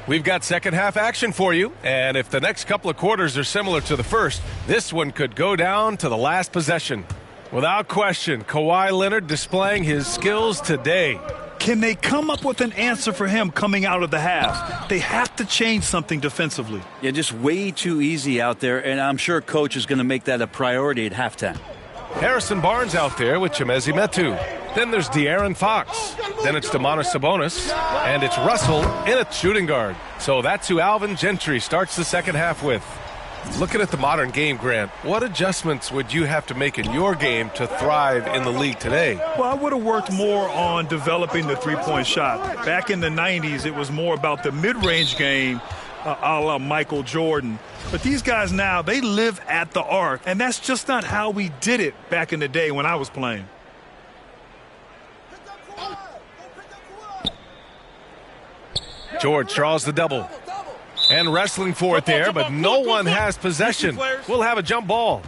We've got second half action for you, and if the next couple of quarters are similar to the first, this one could go down to the last possession. Without question, Kawhi Leonard displaying his skills today. Can they come up with an answer for him coming out of the half? They have to change something defensively. Yeah, just way too easy out there, and I'm sure Coach is going to make that a priority at halftime. Harrison Barnes out there with Chimezie Metu. Then there's De'Aaron Fox. Then it's Domantas Sabonis. And it's Russell in a shooting guard. So that's who Alvin Gentry starts the second half with. Looking at the modern game, Grant, what adjustments would you have to make in your game to thrive in the league today? Well, I would have worked more on developing the three-point shot. Back in the 90s, it was more about the mid-range game, a la Michael Jordan. But these guys now, they live at the arc, and that's just not how we did it back in the day when I was playing. George draws the double. And wrestling for it there, but no one has possession. We'll have a jump ball.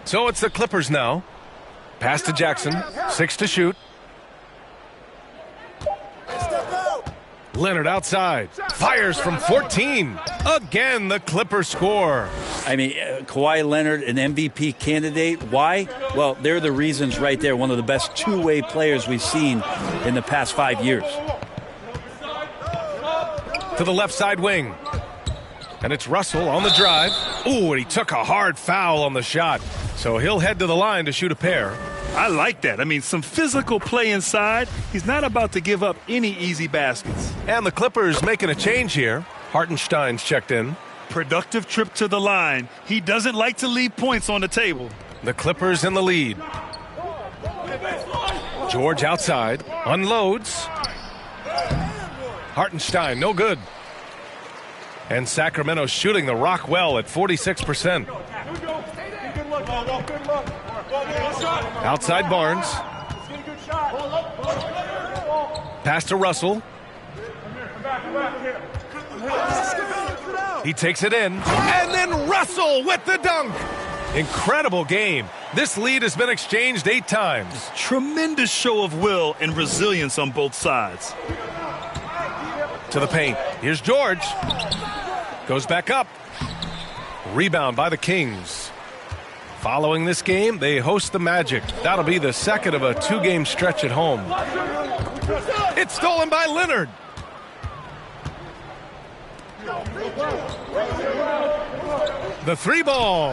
So it's the Clippers now. Pass to Jackson. 6 to shoot. Leonard outside. Fires from 14. Again, the Clippers score. I mean, Kawhi Leonard, an MVP candidate. Why? Well, they're the reasons right there. One of the best two-way players we've seen in the past 5 years. To the left side wing. And it's Russell on the drive. Ooh, and he took a hard foul on the shot. So he'll head to the line to shoot a pair. I like that. I mean, some physical play inside. He's not about to give up any easy baskets. And the Clippers making a change here. Hartenstein's checked in. Productive trip to the line. He doesn't like to leave points on the table. The Clippers in the lead. George outside. Unloads. Hartenstein, no good. And Sacramento shooting the rock well at 46%. Outside Barnes. Pass to Russell. He takes it in. And then Russell with the dunk. Incredible game. This lead has been exchanged 8 times. Tremendous show of will and resilience on both sides. To the paint. Here's George. Goes back up. Rebound by the Kings. Following this game, they host the Magic. That'll be the second of a 2-game stretch at home. It's stolen by Leonard. The 3-ball.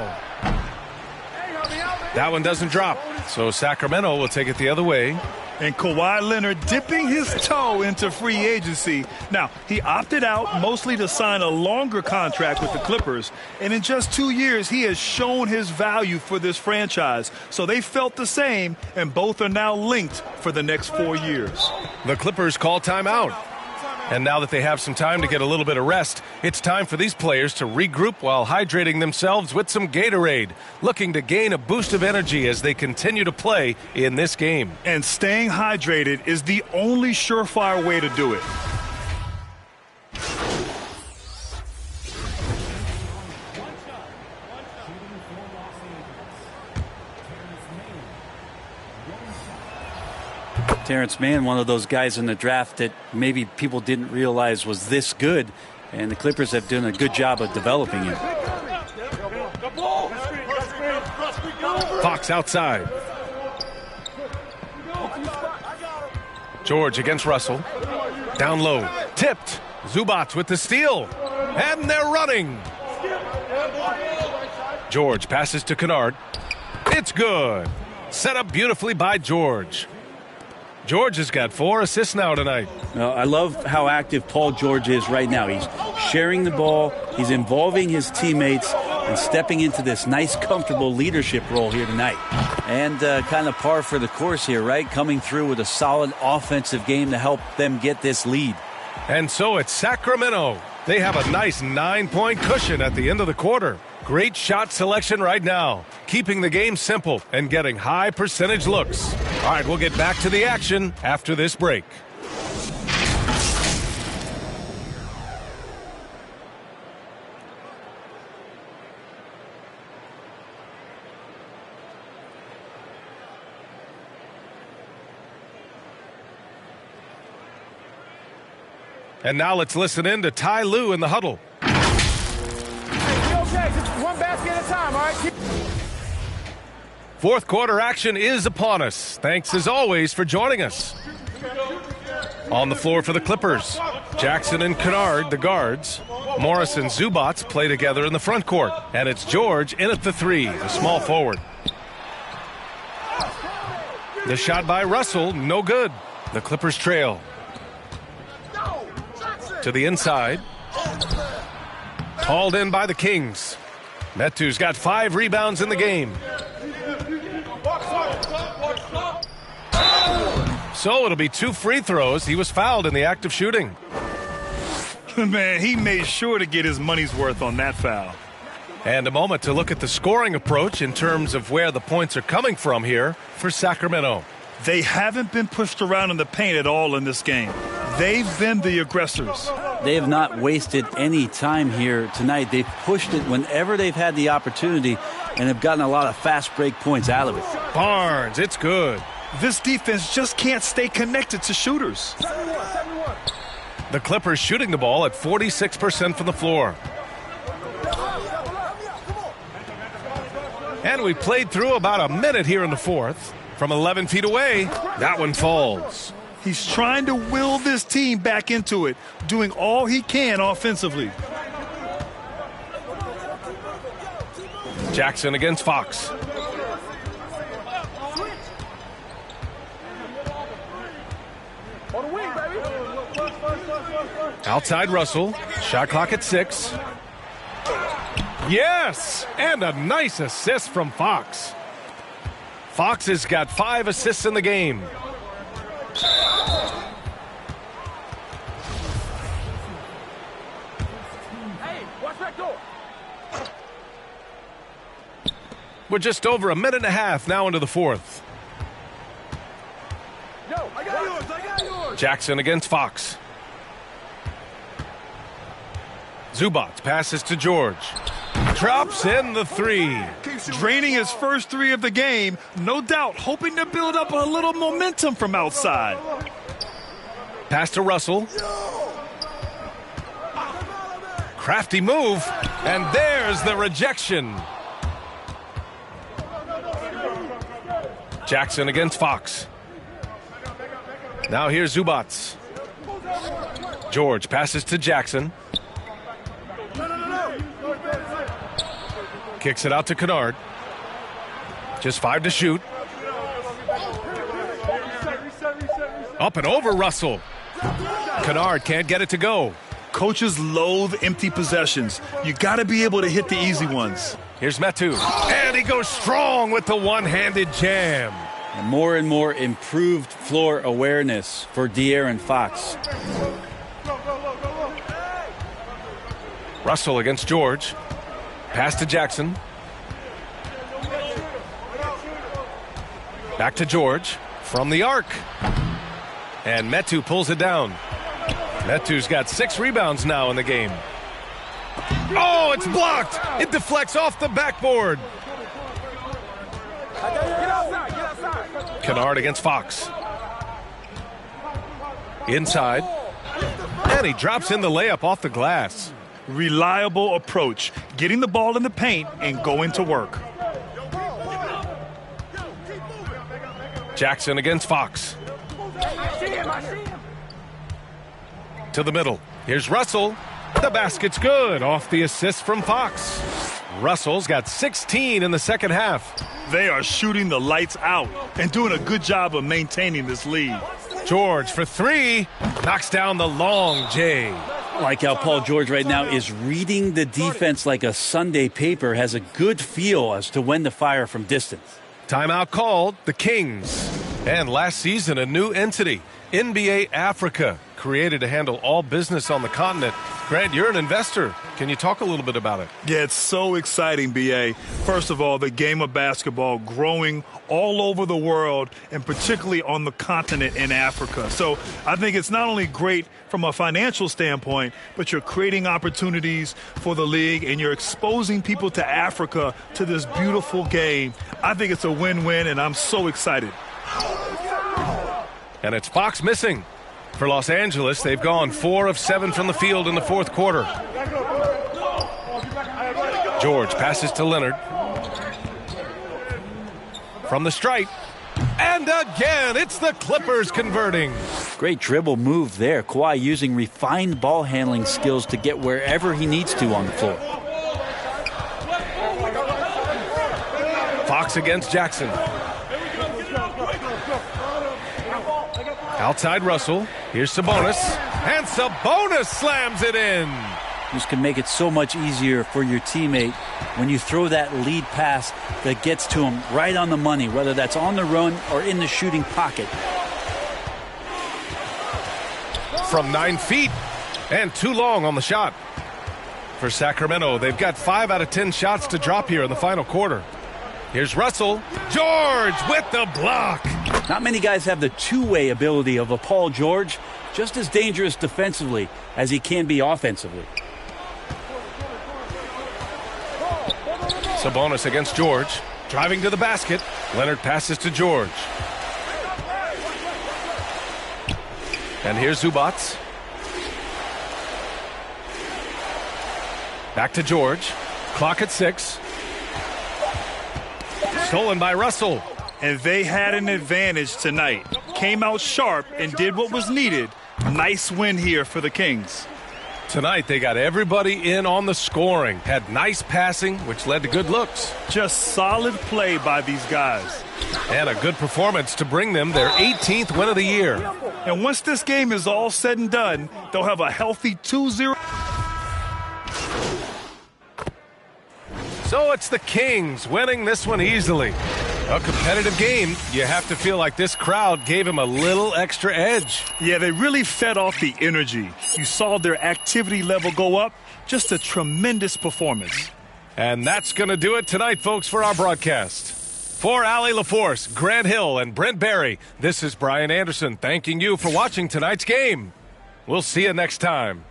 That one doesn't drop. So Sacramento will take it the other way. And Kawhi Leonard dipping his toe into free agency. Now, he opted out mostly to sign a longer contract with the Clippers. And in just 2 years, he has shown his value for this franchise. So they felt the same, and both are now linked for the next 4 years. The Clippers call timeout. And now that they have some time to get a little bit of rest, it's time for these players to regroup while hydrating themselves with some Gatorade, looking to gain a boost of energy as they continue to play in this game. And staying hydrated is the only surefire way to do it. Terrence Mann, one of those guys in the draft that maybe people didn't realize was this good, and the Clippers have done a good job of developing him. Fox outside. George against Russell. Down low. Tipped. Zubac with the steal. And they're running. George passes to Kennard. It's good. Set up beautifully by George. George has got 4 assists now tonight. I love how active Paul George is right now. He's sharing the ball. He's involving his teammates and stepping into this nice, comfortable leadership role here tonight. And kind of par for the course here, right? Coming through with a solid offensive game to help them get this lead. And so it's Sacramento. They have a nice 9-point cushion at the end of the quarter. Great shot selection right now, keeping the game simple and getting high percentage looks. All right, we'll get back to the action after this break. And now let's listen in to Ty Lue in the huddle. Hey, be okay. Just one basket at a time, all right? Fourth quarter action is upon us. Thanks as always for joining us. On the floor for the Clippers, Jackson and Kennard, the guards. Morris and Zubac play together in the front court. And it's George in at the 3, the small forward. The shot by Russell, no good. The Clippers trail. To the inside. Hauled in by the Kings. Metu's got 5 rebounds in the game. So it'll be 2 free throws. He was fouled in the act of shooting. Man, he made sure to get his money's worth on that foul. And a moment to look at the scoring approach in terms of where the points are coming from here for Sacramento. They haven't been pushed around in the paint at all in this game. They've been the aggressors. They have not wasted any time here tonight. They've pushed it whenever they've had the opportunity and have gotten a lot of fast break points out of it. Barnes, it's good. This defense just can't stay connected to shooters. The Clippers shooting the ball at 46% from the floor. And we played through about a minute here in the fourth. From 11 feet away, that one falls. He's trying to will this team back into it, doing all he can offensively. Jackson against Fox. Outside Russell. Shot clock at 6. Yes! And a nice assist from Fox. Fox has got 5 assists in the game. We're just over a minute and a half now into the fourth. I got yours. Jackson against Fox. Zubac passes to George. Drops in the 3. Draining his first 3 of the game, no doubt hoping to build up a little momentum from outside. Pass to Russell. Crafty move, and there's the rejection. Jackson against Fox. Now here's Zubac. George passes to Jackson. Kicks it out to Kennard. Just 5 to shoot. Up and over Russell. Kennard can't get it to go. Coaches loathe empty possessions. You got to be able to hit the easy ones. Here's Metu. And he goes strong with the one-handed jam. And more improved floor awareness for De'Aaron Fox. Russell against George. Pass to Jackson. Back to George from the arc. And Metu pulls it down. Metu's got 6 rebounds now in the game. Oh, it's blocked. It deflects off the backboard. Get outside. Kennard against Fox. Inside. And he drops in the layup off the glass. Reliable approach, getting the ball in the paint and going to work. Jackson against Fox. To the middle. Here's Russell. The basket's good off the assist from Fox. Russell's got 16 in the second half. They are shooting the lights out and doing a good job of maintaining this lead. George for three. Knocks down the long J. I like how Paul George right now is reading the defense like a Sunday paper, has a good feel as to when to fire from distance. Timeout called, the Kings. And last season, a new entity, NBA Africa, created to handle all business on the continent. Grant, you're an investor. Can you talk a little bit about it? Yeah, it's so exciting, B.A. First of all, the game of basketball growing all over the world, and particularly on the continent in Africa. So I think it's not only great from a financial standpoint, but you're creating opportunities for the league, and you're exposing people to Africa, to this beautiful game. I think it's a win-win, and I'm so excited. And it's Fox missing. For Los Angeles, they've gone 4 of 7 from the field in the fourth quarter. George passes to Leonard. From the stripe. And again, it's the Clippers converting. Great dribble move there. Kawhi using refined ball handling skills to get wherever he needs to on the floor. Fox against Jackson. Outside Russell. Here's Sabonis. And Sabonis slams it in. This can make it so much easier for your teammate when you throw that lead pass that gets to him right on the money, whether that's on the run or in the shooting pocket. From 9 feet and too long on the shot. For Sacramento, they've got 5 out of 10 shots to drop here in the final quarter. Here's Russell. George with the block. Not many guys have the two-way ability of a Paul George, just as dangerous defensively as he can be offensively. Sabonis against George. Driving to the basket. Leonard passes to George. And here's Zubats. Back to George. Clock at 6. Stolen by Russell. And they had an advantage tonight. Came out sharp and did what was needed. Nice win here for the Kings. Tonight they got everybody in on the scoring. Had nice passing, which led to good looks. Just solid play by these guys. And a good performance to bring them their 18th win of the year. And once this game is all said and done, they'll have a healthy 2-0. So it's the Kings winning this one easily. A competitive game. You have to feel like this crowd gave him a little extra edge. Yeah, they really fed off the energy. You saw their activity level go up. Just a tremendous performance. And that's going to do it tonight, folks, for our broadcast. For Allie LaForce, Grant Hill, and Brent Barry, this is Brian Anderson thanking you for watching tonight's game. We'll see you next time.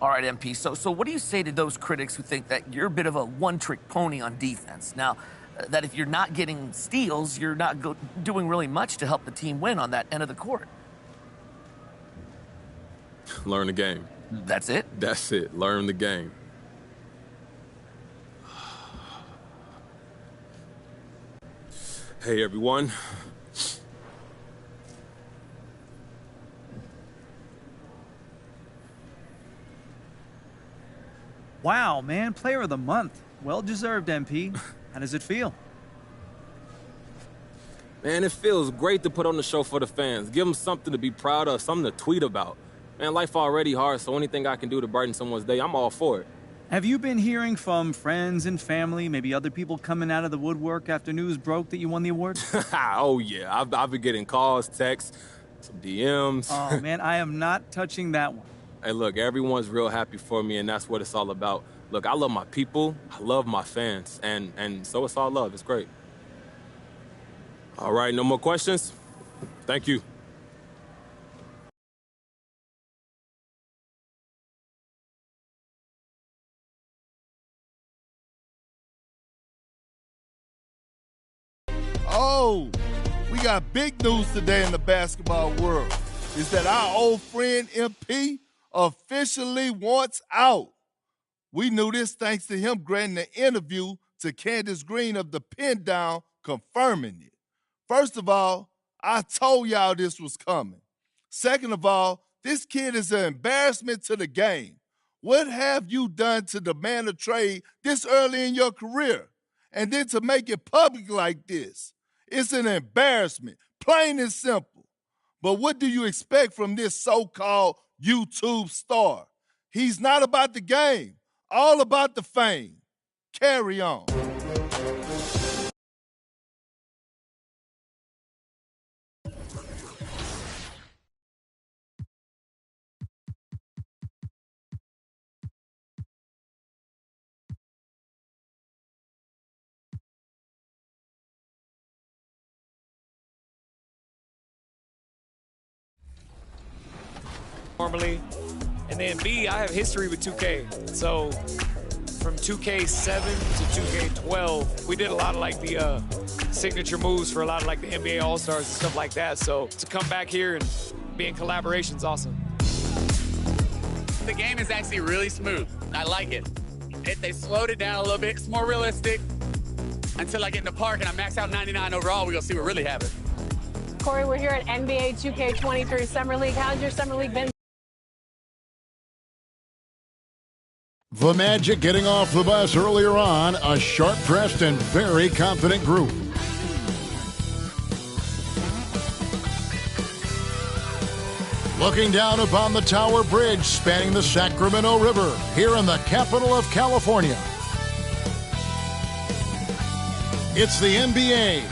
All right, MP, so what do you say to those critics who think that you're a bit of a one-trick pony on defense? Now, that if you're not getting steals, you're not doing really much to help the team win on that end of the court. Learn the game. That's it? That's it. Learn the game. Hey, everyone. Wow, man, player of the month. Well deserved, MP. How does it feel? Man, it feels great to put on the show for the fans. Give them something to be proud of, something to tweet about. Man, life already hard, so anything I can do to brighten someone's day, I'm all for it. Have you been hearing from friends and family, maybe other people coming out of the woodwork after news broke that you won the award? Oh, yeah. I've been getting calls, texts, some DMs. Oh, man, I am not touching that one. Hey, look, everyone's real happy for me, and that's what it's all about. Look, I love my people, I love my fans, and so it's all love. It's great. All right, no more questions? Thank you. Oh, we got big news today in the basketball world. Is that our old friend MP officially wants out. We knew this thanks to him granting an interview to Candace Green of the Pin Down, confirming it. First of all, I told y'all this was coming. Second of all, this kid is an embarrassment to the game. What have you done to demand a trade this early in your career? And then to make it public like this. It's an embarrassment, plain and simple. But what do you expect from this so-called YouTube star? He's not about the game, all about the fame. Carry on. Normally, and then B, I have history with 2K. So from 2K7 to 2K12, we did a lot of like the signature moves for a lot of like the NBA All-Stars and stuff like that. So to come back here and be in collaboration is awesome. The game is actually really smooth. I like it. They slowed it down a little bit. It's more realistic. Until I get in the park and I max out 99 overall, we're gonna see what really happens. Corey, we're here at NBA 2K23 Summer League. How's your Summer League been? The Magic getting off the bus earlier on, a sharp-dressed and very confident group. Looking down upon the Tower Bridge spanning the Sacramento River here in the capital of California. It's the NBA.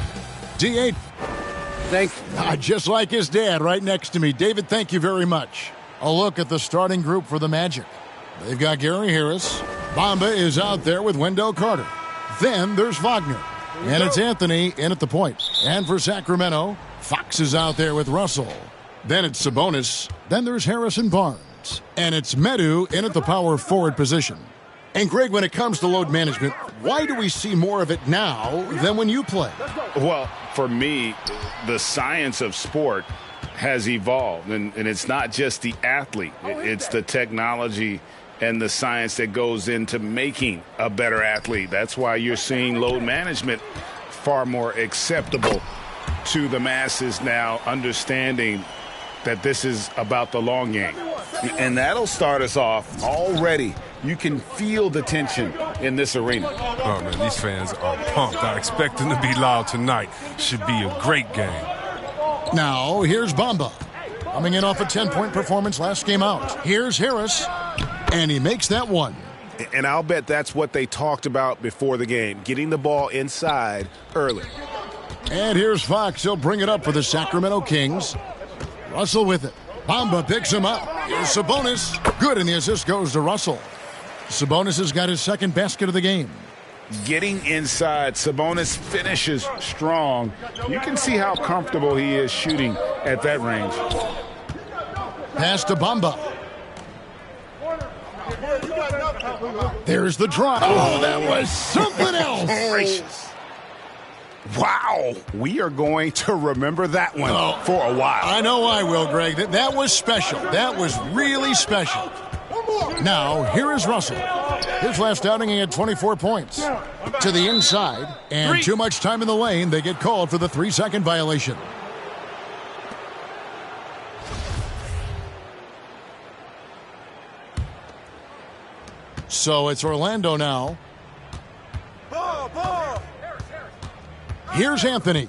D8. Just like his dad right next to me. David, thank you very much. A look at the starting group for the Magic. They've got Gary Harris. Bamba is out there with Wendell Carter. Then there's Wagner. And it's Anthony in at the point. And for Sacramento, Fox is out there with Russell. Then it's Sabonis. Then there's Harrison Barnes. And it's Medu in at the power forward position. And Greg, when it comes to load management, why do we see more of it now than when you play? Well, for me, the science of sport has evolved. And it's not just the athlete. It's the technology and the science that goes into making a better athlete. That's why you're seeing load management far more acceptable to the masses now, understanding that this is about the long game. And that'll start us off already. You can feel the tension in this arena. Oh, man, these fans are pumped. I expect them to be loud tonight. Should be a great game. Now, here's Bamba. Coming in off a 10-point performance last game out. Here's Harris. And he makes that one. And I'll bet that's what they talked about before the game, getting the ball inside early. And here's Fox. He'll bring it up for the Sacramento Kings. Russell with it. Bamba picks him up. Here's Sabonis. Good, and the assist goes to Russell. Sabonis has got his second basket of the game. Getting inside, Sabonis finishes strong. You can see how comfortable he is shooting at that range. Pass to Bamba. There's the drop. Oh, that was something else. Gracious. Wow. We are going to remember that one for a while. I know I will, Greg. That was special. That was really special. Now, here is Russell. His last outing, he had 24 points. To the inside, and too much time in the lane. They get called for the 3-second violation. So it's Orlando now. Here's Anthony.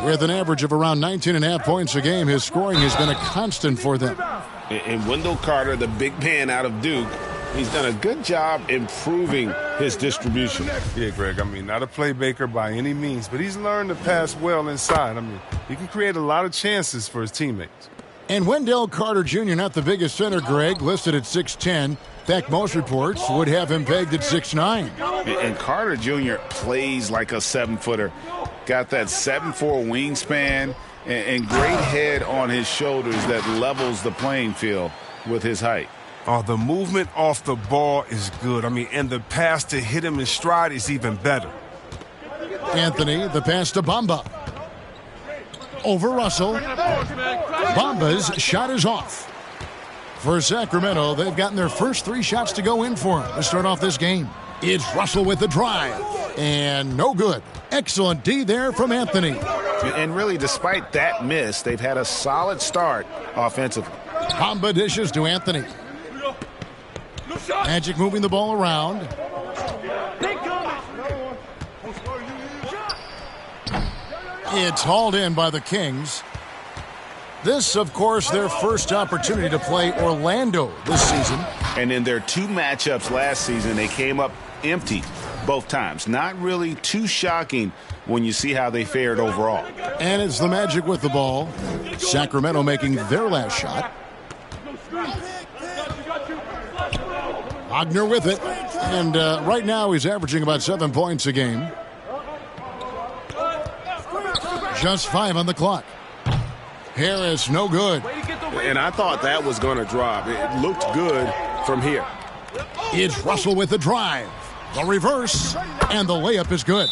With an average of around 19.5 points a game, his scoring has been a constant for them. And Wendell Carter, the big man out of Duke, he's done a good job improving his distribution. Yeah, Greg, I mean, not a playmaker by any means, but he's learned to pass well inside. I mean, he can create a lot of chances for his teammates. And Wendell Carter Jr., not the biggest center, Greg, listed at 6'10". In fact, most reports would have him pegged at 6'9". And Carter Jr. plays like a 7-footer. Got that 7'4" wingspan and great head on his shoulders that levels the playing field with his height. Oh, the movement off the ball is good. I mean, and the pass to hit him in stride is even better. Anthony, the pass to Bamba. Over Russell. Bamba's shot is off. For Sacramento, they've gotten their first 3 shots to go in for him to start off this game. It's Russell with the drive. And no good. Excellent D there from Anthony. And really, despite that miss, they've had a solid start offensively. Bamba dishes to Anthony. Magic moving the ball around. It's hauled in by the Kings. This, of course, their first opportunity to play Orlando this season. And in their 2 matchups last season, they came up empty both times. Not really too shocking when you see how they fared overall. And it's the Magic with the ball. Sacramento making their last shot. Wagner with it. And right now he's averaging about 7 points a game. Just 5 on the clock. Harris, no good. And I thought that was going to drop. It looked good from here. It's Russell with the drive. The reverse. And the layup is good.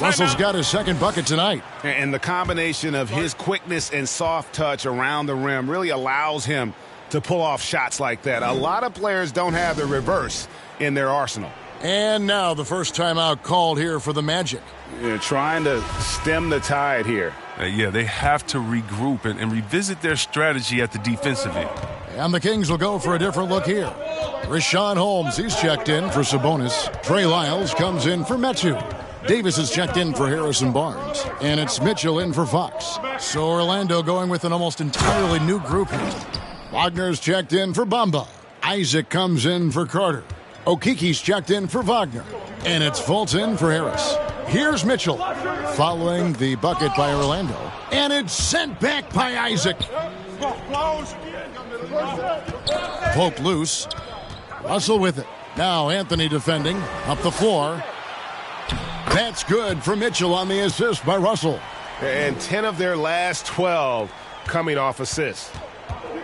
Russell's got his second bucket tonight. And the combination of his quickness and soft touch around the rim really allows him to pull off shots like that. A lot of players don't have the reverse in their arsenal. And now the first timeout called here for the Magic. They're trying to stem the tide here. Yeah, they have to regroup and revisit their strategy at the defensive end. And the Kings will go for a different look here. Rashawn Holmes, he's checked in for Sabonis. Trey Lyles comes in for Metu. Davis is checked in for Harrison Barnes. And it's Mitchell in for Fox. So Orlando going with an almost entirely new group here. Wagner's checked in for Bamba. Isaac comes in for Carter. Okiki's checked in for Wagner. And it's Fultz in for Harris. Here's Mitchell following the bucket by Orlando. And it's sent back by Isaac. Poke loose. Russell with it. Now Anthony defending. Up the floor. That's good for Mitchell on the assist by Russell. And 10 of their last 12 coming off assists.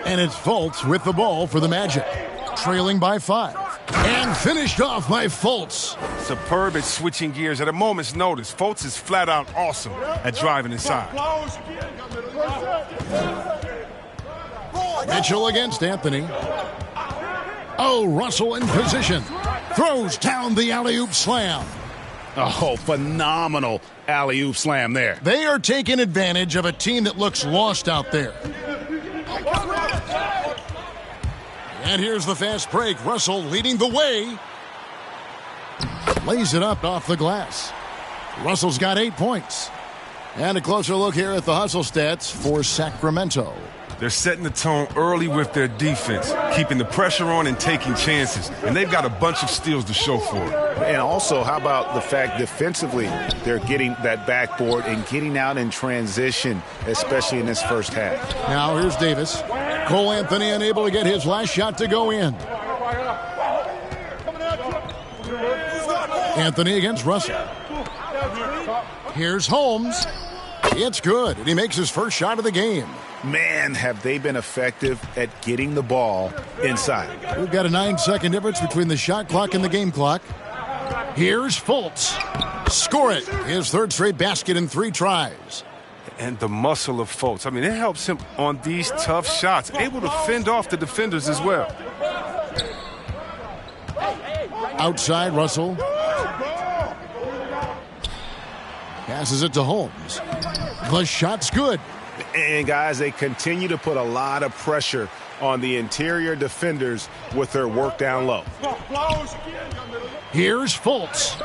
And it's Fultz with the ball for the Magic. Trailing by 5. And finished off by Fultz. Superb at switching gears at a moment's notice. Fultz is flat out awesome at driving inside. Mitchell against Anthony. Oh, Russell in position. Throws down the alley-oop slam. Oh, phenomenal alley-oop slam there. They are taking advantage of a team that looks lost out there. And here's the fast break. Russell leading the way. Lays it up off the glass. Russell's got 8 points. And a closer look here at the hustle stats for Sacramento. They're setting the tone early with their defense, keeping the pressure on and taking chances. And they've got a bunch of steals to show for it. And also, how about the fact defensively they're getting that backboard and getting out in transition, especially in this first half. Now here's Davis. Cole Anthony unable to get his last shot to go in. Anthony against Russell. Here's Holmes. It's good, and he makes his first shot of the game. Man, have they been effective at getting the ball inside. We've got a 9-second difference between the shot clock and the game clock. Here's Fultz. Score it. His third straight basket in 3 tries. And the muscle of Fultz. I mean, it helps him on these tough shots. Able to fend off the defenders as well. Outside, Russell. Passes it to Holmes. The shot's good. And, guys, they continue to put a lot of pressure on the interior defenders with their work down low. Here's Fultz.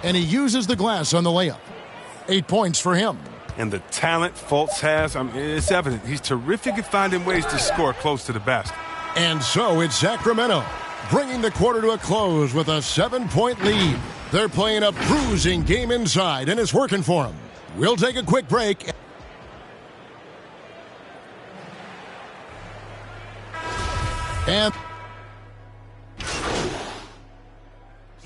And he uses the glass on the layup. 8 points for him. And the talent Fultz has, I mean, it's evident. He's terrific at finding ways to score close to the basket. And so it's Sacramento bringing the quarter to a close with a 7-point lead. They're playing a bruising game inside, and it's working for them. We'll take a quick break. And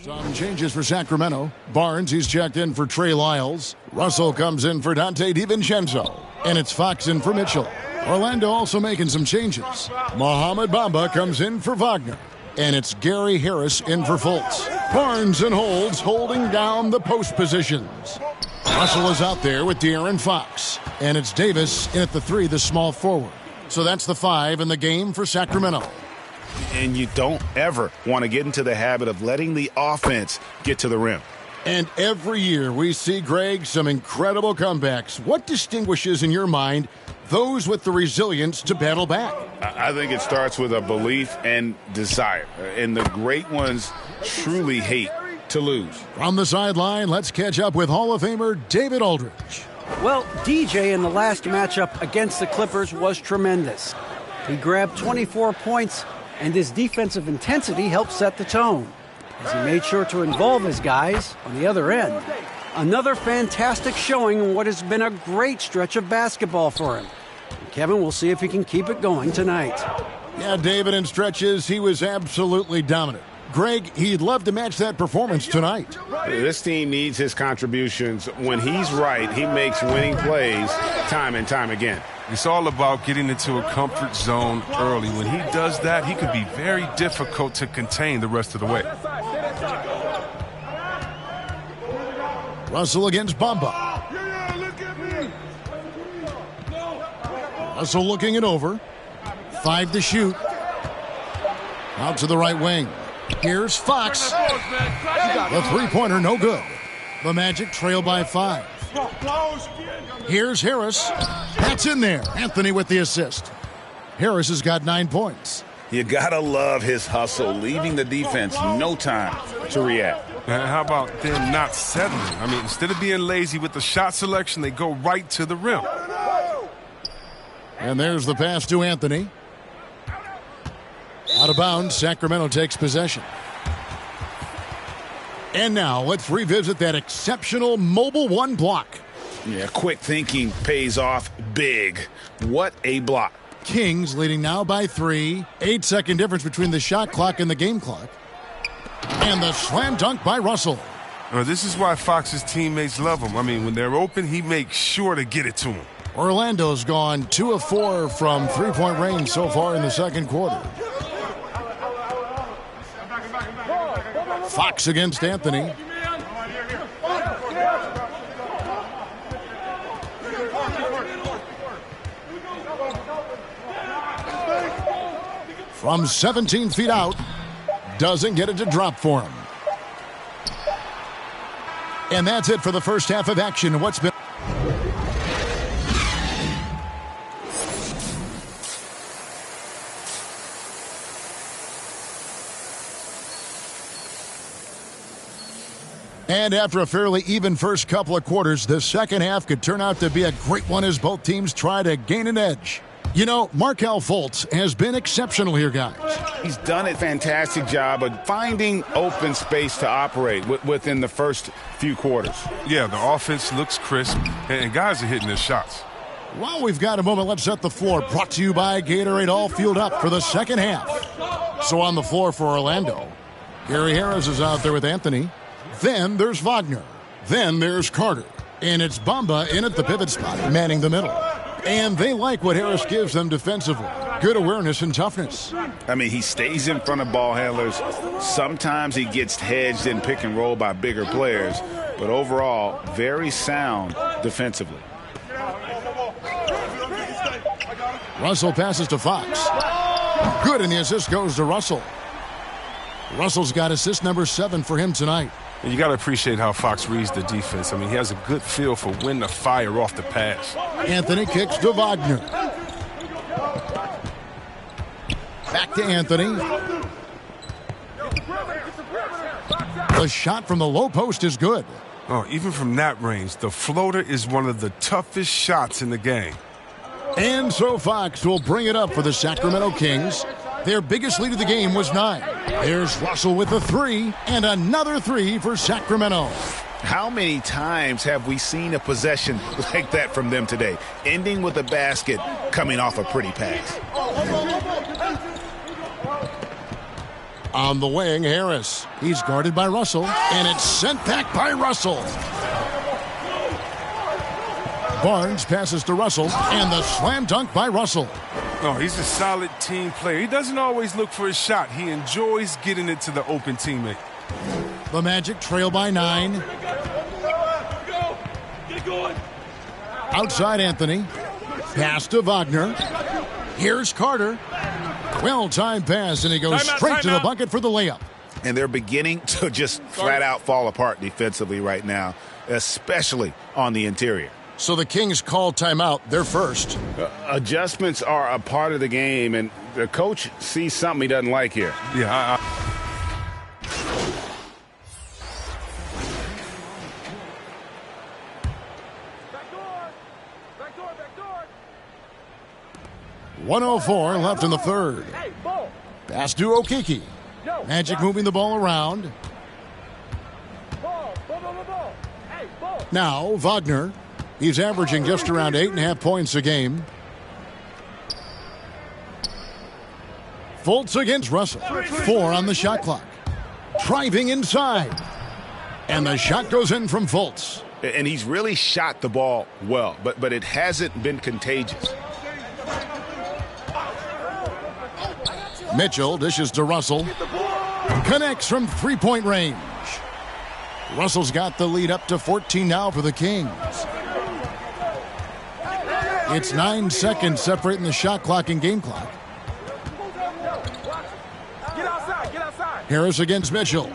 some changes for Sacramento. Barnes, he's checked in for Trey Lyles. Russell comes in for Dante DiVincenzo. And it's Fox in for Mitchell. Orlando also making some changes. Mohamed Bamba comes in for Wagner. And it's Gary Harris in for Fultz. Barnes and Holds holding down the post positions. Russell is out there with De'Aaron Fox. And it's Davis in at the 3, the small forward. So that's the 5 in the game for Sacramento. And you don't ever want to get into the habit of letting the offense get to the rim. And every year we see, Greg, some incredible comebacks. What distinguishes, in your mind, those with the resilience to battle back? I think it starts with a belief and desire. And the great ones truly hate to lose. From the sideline, let's catch up with Hall of Famer David Aldridge. Well, DJ in the last matchup against the Clippers was tremendous. He grabbed 24 points, and his defensive intensity helped set the tone, as he made sure to involve his guys on the other end. Another fantastic showing in what has been a great stretch of basketball for him. And Kevin, we'll see if he can keep it going tonight. Yeah, David, in stretches, he was absolutely dominant. Greg, he'd love to match that performance tonight. This team needs his contributions. When he's right, he makes winning plays time and time again. It's all about getting into a comfort zone early. When he does that, he can be very difficult to contain the rest of the way. Russell against Bamba. Russell looking it over. 5 to shoot. Out to the right wing. Here's Fox. The three-pointer, no good. The Magic trail by 5. Here's Harris. That's in there. Anthony with the assist. Harris has got 9 points. You gotta love his hustle, leaving the defense no time to react. And how about them not settling? I mean, instead of being lazy with the shot selection, they go right to the rim. And there's the pass to Anthony. Out of bounds, Sacramento takes possession. And now let's revisit that exceptional mobile 1 block. Yeah, quick thinking pays off big. What a block. Kings leading now by 3. 8-second difference between the shot clock and the game clock. And the slam dunk by Russell. This is why Fox's teammates love him. I mean, when they're open, he makes sure to get it to him. Orlando's gone 2 of 4 from three-point range so far in the second quarter. Fox against Anthony. From 17 feet out, doesn't get it to drop for him. And that's it for the first half of action. What's been... And after a fairly even first couple of quarters, the second half could turn out to be a great one as both teams try to gain an edge. You know, Markelle Fultz has been exceptional here, guys. He's done a fantastic job of finding open space to operate within the first few quarters. Yeah, the offense looks crisp, and guys are hitting their shots. While we've got a moment, let's set the floor. Brought to you by Gatorade, all fueled up for the second half. So on the floor for Orlando, Gary Harris is out there with Anthony. Then there's Wagner. Then there's Carter. And it's Bamba in at the pivot spot, manning the middle. And they like what Harris gives them defensively. Good awareness and toughness. I mean, he stays in front of ball handlers. Sometimes he gets hedged in pick and roll by bigger players. But overall, very sound defensively. Russell passes to Fox. Good, and the assist goes to Russell. Russell's got assist number 7 for him tonight. And you got to appreciate how Fox reads the defense. I mean, he has a good feel for when to fire off the pass. Anthony kicks to Wagner. Back to Anthony. The shot from the low post is good. Oh, even from that range, the floater is one of the toughest shots in the game. And so Fox will bring it up for the Sacramento Kings. Their biggest lead of the game was 9. There's Russell with a 3, and another 3 for Sacramento. How many times have we seen a possession like that from them today, ending with a basket coming off a pretty pass? On the wing, Harris. He's guarded by Russell, and it's sent back by Russell. Barnes passes to Russell, and the slam dunk by Russell. Oh, he's a solid team player. He doesn't always look for his shot. He enjoys getting it to the open teammate. The Magic trail by 9. Outside Anthony. Pass to Wagner. Here's Carter. Well-timed pass, and he goes straight to the bucket for the layup. And they're beginning to just flat out fall apart defensively right now, especially on the interior. So the Kings call timeout. They're first. Adjustments are a part of the game, and the coach sees something he doesn't like here. Yeah, 1:04 left in the third. Pass to Okeke. Magic moving the ball around. Now Wagner. He's averaging just around 8.5 points a game. Fultz against Russell. 4 on the shot clock. Driving inside. And the shot goes in from Fultz. And he's really shot the ball well, but it hasn't been contagious. Mitchell dishes to Russell. Connects from three-point range. Russell's got the lead up to 14 now for the Kings. It's 9 seconds separating the shot clock and game clock. Harris against Mitchell.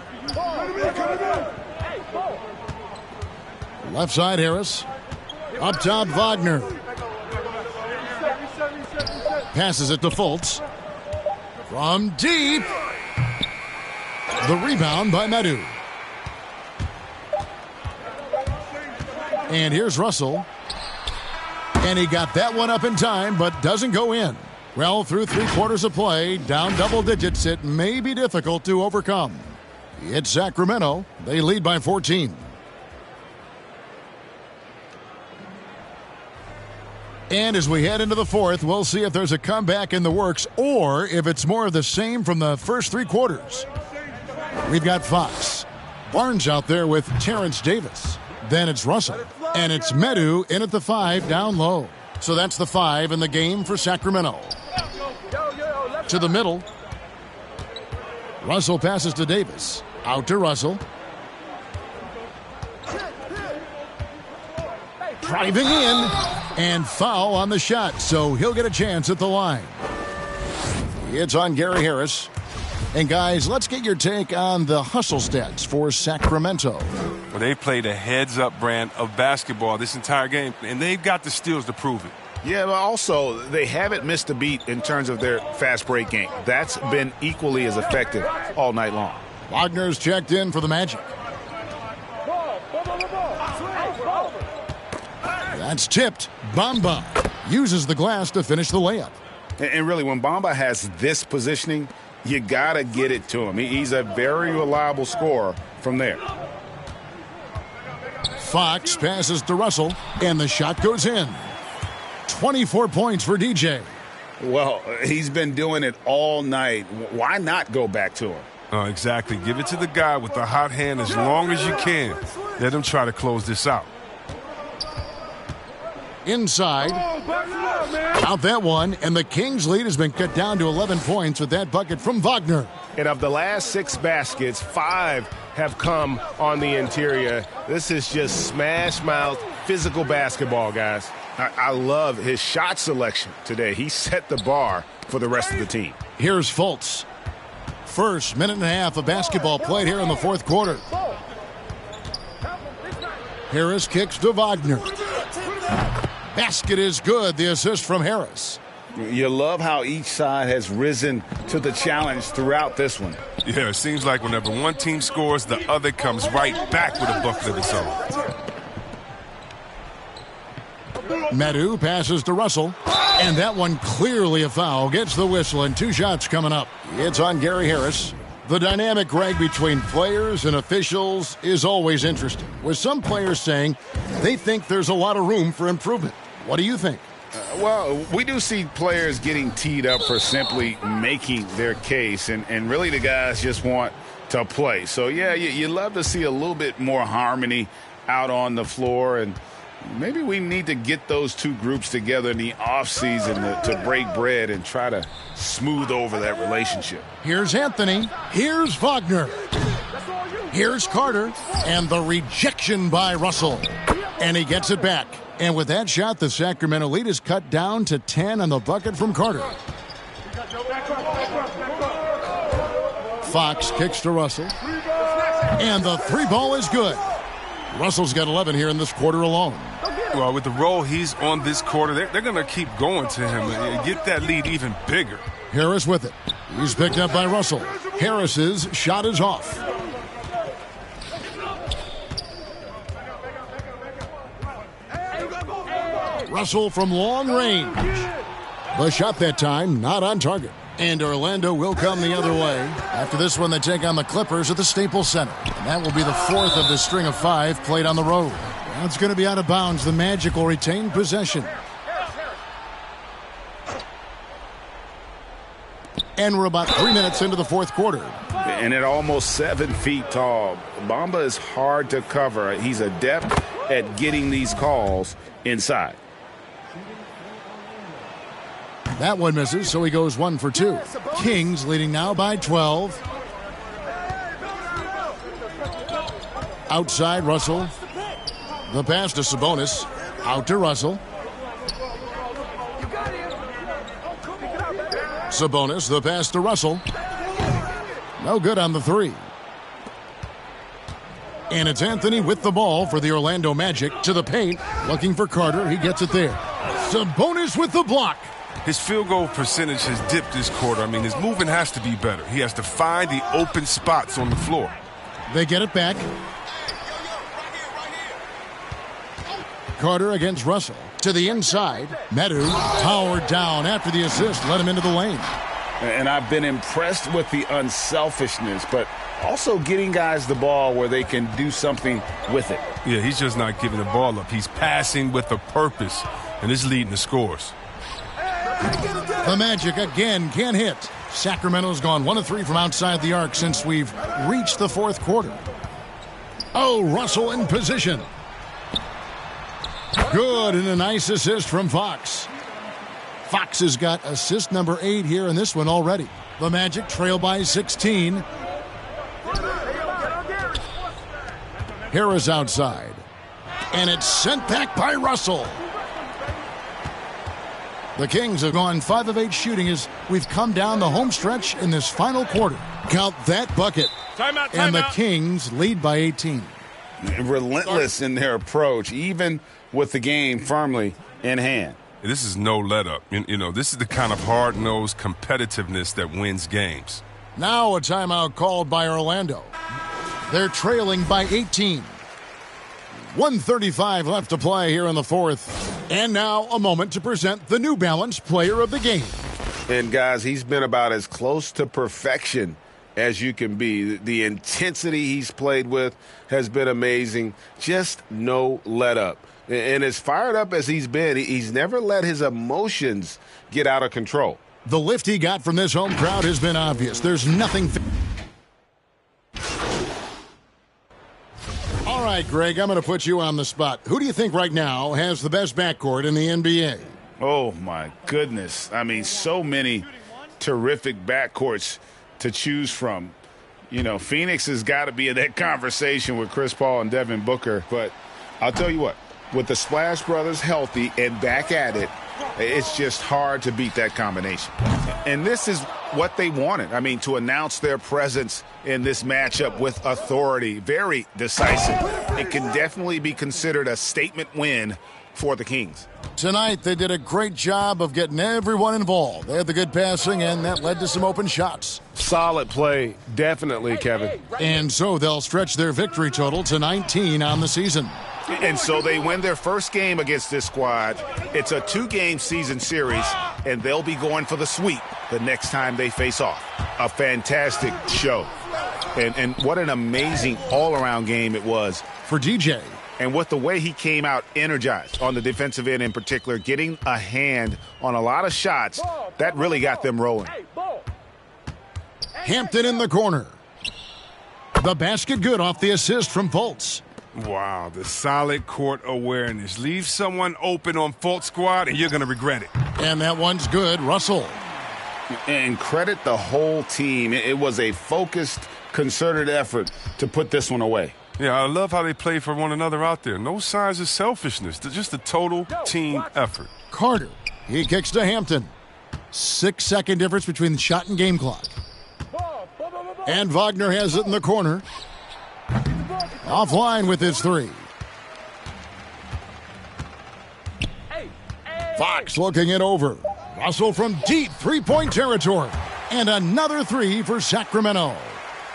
Left side Harris. Up top Wagner. Passes it to Fultz. From deep. The rebound by Medu. And here's Russell. And he got that one up in time, but doesn't go in. Well, through 3 quarters of play, down double digits, it may be difficult to overcome. It's Sacramento. They lead by 14. And as we head into the fourth, we'll see if there's a comeback in the works or if it's more of the same from the first 3 quarters. We've got Fox. Barnes out there with Terrence Davis. Then it's Russell. And it's Medu in at the 5 down low. So that's the 5 in the game for Sacramento. To the middle. Russell passes to Davis. Out to Russell. Driving in. And foul on the shot. So he'll get a chance at the line. It's on Gary Harris. And guys, let's get your take on the hustle stats for Sacramento. well, they played a heads-up brand of basketball this entire game, and they've got the steals to prove it. Yeah, but also they haven't missed a beat in terms of their fast break game. That's been equally as effective all night long. Wagner's checked in for the Magic. That's tipped. Bamba uses the glass to finish the layup. And really, when Bamba has this positioning, you got to get it to him. He's a very reliable scorer from there. Fox passes to Russell, and the shot goes in. 24 points for DJ. Well, he's been doing it all night. Why not go back to him? Oh, exactly. Give it to the guy with the hot hand as long as you can. Let him try to close this out. Inside. Out that one, and the Kings' lead has been cut down to 11 points with that bucket from Wagner. And of the last 6 baskets, 5 have come on the interior. This is just smash-mouth, physical basketball, guys. I love his shot selection today. He set the bar for the rest of the team. Here's Fultz. First minute and a half of basketball played here in the fourth quarter. Harris kicks to Wagner. Basket is good. The assist from Harris. You love how each side has risen to the challenge throughout this one. Yeah, it seems like whenever one team scores, the other comes right back with a bucket of its own. Medu passes to Russell, and that one clearly a foul. Gets the whistle, and 2 shots coming up. It's on Gary Harris. The dynamic, Greg, between players and officials is always interesting, with some players saying they think there's a lot of room for improvement. What do you think? Well, we do see players getting teed up for simply making their case, and really the guys just want to play. So, yeah, you love to see a little bit more harmony out on the floor, and maybe we need to get those 2 groups together in the offseason to break bread and try to smooth over that relationship. Here's Anthony. Here's Wagner. Here's Carter. And the rejection by Russell. And he gets it back. And with that shot, the Sacramento lead is cut down to 10 on the bucket from Carter. Fox kicks to Russell. And the three ball is good. Russell's got 11 here in this quarter alone. Well, with the role he's on this quarter, they're going to keep going to him and get that lead even bigger. Harris with it. He's picked up by Russell. Harris's shot is off. Russell from long range. The shot that time not on target. And Orlando will come the other way. After this one, they take on the Clippers at the Staples Center. And that will be the fourth of the string of 5 played on the road. Now it's going to be out of bounds. The Magic will retain possession. And we're about 3 minutes into the fourth quarter. And at almost 7 feet tall, Bamba is hard to cover. He's adept at getting these calls inside. That one misses, so he goes 1 for 2. Kings leading now by 12. Outside Russell. The pass to Sabonis. Out to Russell. Sabonis, the pass to Russell. No good on the 3. And it's Anthony with the ball for the Orlando Magic to the paint. Looking for Carter. He gets it there. Sabonis with the block. His field goal percentage has dipped this quarter. I mean, his movement has to be better. He has to find the open spots on the floor. They get it back. Carter against Russell. To the inside. Medu powered down after the assist. Let him into the lane. And I've been impressed with the unselfishness, but also getting guys the ball where they can do something with it. Yeah, he's just not giving the ball up. He's passing with a purpose, and it's leading to scores. The Magic again can't hit. Sacramento's gone 1 of 3 from outside the arc since we've reached the fourth quarter. Oh, Russell in position. Good, and a nice assist from Fox. Fox has got assist number 8 here in this one already. The Magic trail by 16. Harris outside. And it's sent back by Russell. The Kings have gone 5 of 8 shooting as we've come down the home stretch in this final quarter. Count that bucket. Timeout. And the Kings lead by 18. Relentless in their approach, even with the game firmly in hand. This is no let-up. You know, this is the kind of hard-nosed competitiveness that wins games. Now a timeout called by Orlando. They're trailing by 18. 1:35 left to play here in the fourth. And now a moment to present the New Balance Player of the Game. And, guys, he's been about as close to perfection as you can be. The intensity he's played with has been amazing. Just no let-up. And as fired up as he's been, he's never let his emotions get out of control. The lift he got from this home crowd has been obvious. There's nothing... All right, Greg, I'm going to put you on the spot. Who do you think right now has the best backcourt in the NBA? Oh, my goodness. I mean, so many terrific backcourts to choose from. You know, Phoenix has got to be in that conversation with Chris Paul and Devin Booker. But I'll tell you what, with the Splash Brothers healthy and back at it, it's just hard to beat that combination. And this is what they wanted. I mean, to announce their presence in this matchup with authority, very decisive. It can definitely be considered a statement win for the Kings. Tonight, they did a great job of getting everyone involved. They had the good passing, and that led to some open shots. Solid play, definitely, Kevin. And so they'll stretch their victory total to 19 on the season. And so they win their first game against this squad. It's a 2-game season series, and they'll be going for the sweep the next time they face off. A fantastic show. And what an amazing all-around game it was for DJ. And with the way he came out energized on the defensive end in particular, getting a hand on a lot of shots, that really got them rolling. Hampton in the corner. The basket good off the assist from Fultz. Wow, the solid court awareness. Leave someone open on Fultz squad, and you're going to regret it. And that one's good. Russell. And credit the whole team. It was a focused, concerted effort to put this one away. Yeah, I love how they play for one another out there. No signs of selfishness. Just a total team effort. Carter, he kicks to Hampton. 6-second difference between the shot and game clock. And Wagner has it in the corner. Offline with his three. Fox looking it over. Russell from deep three-point territory. And another three for Sacramento.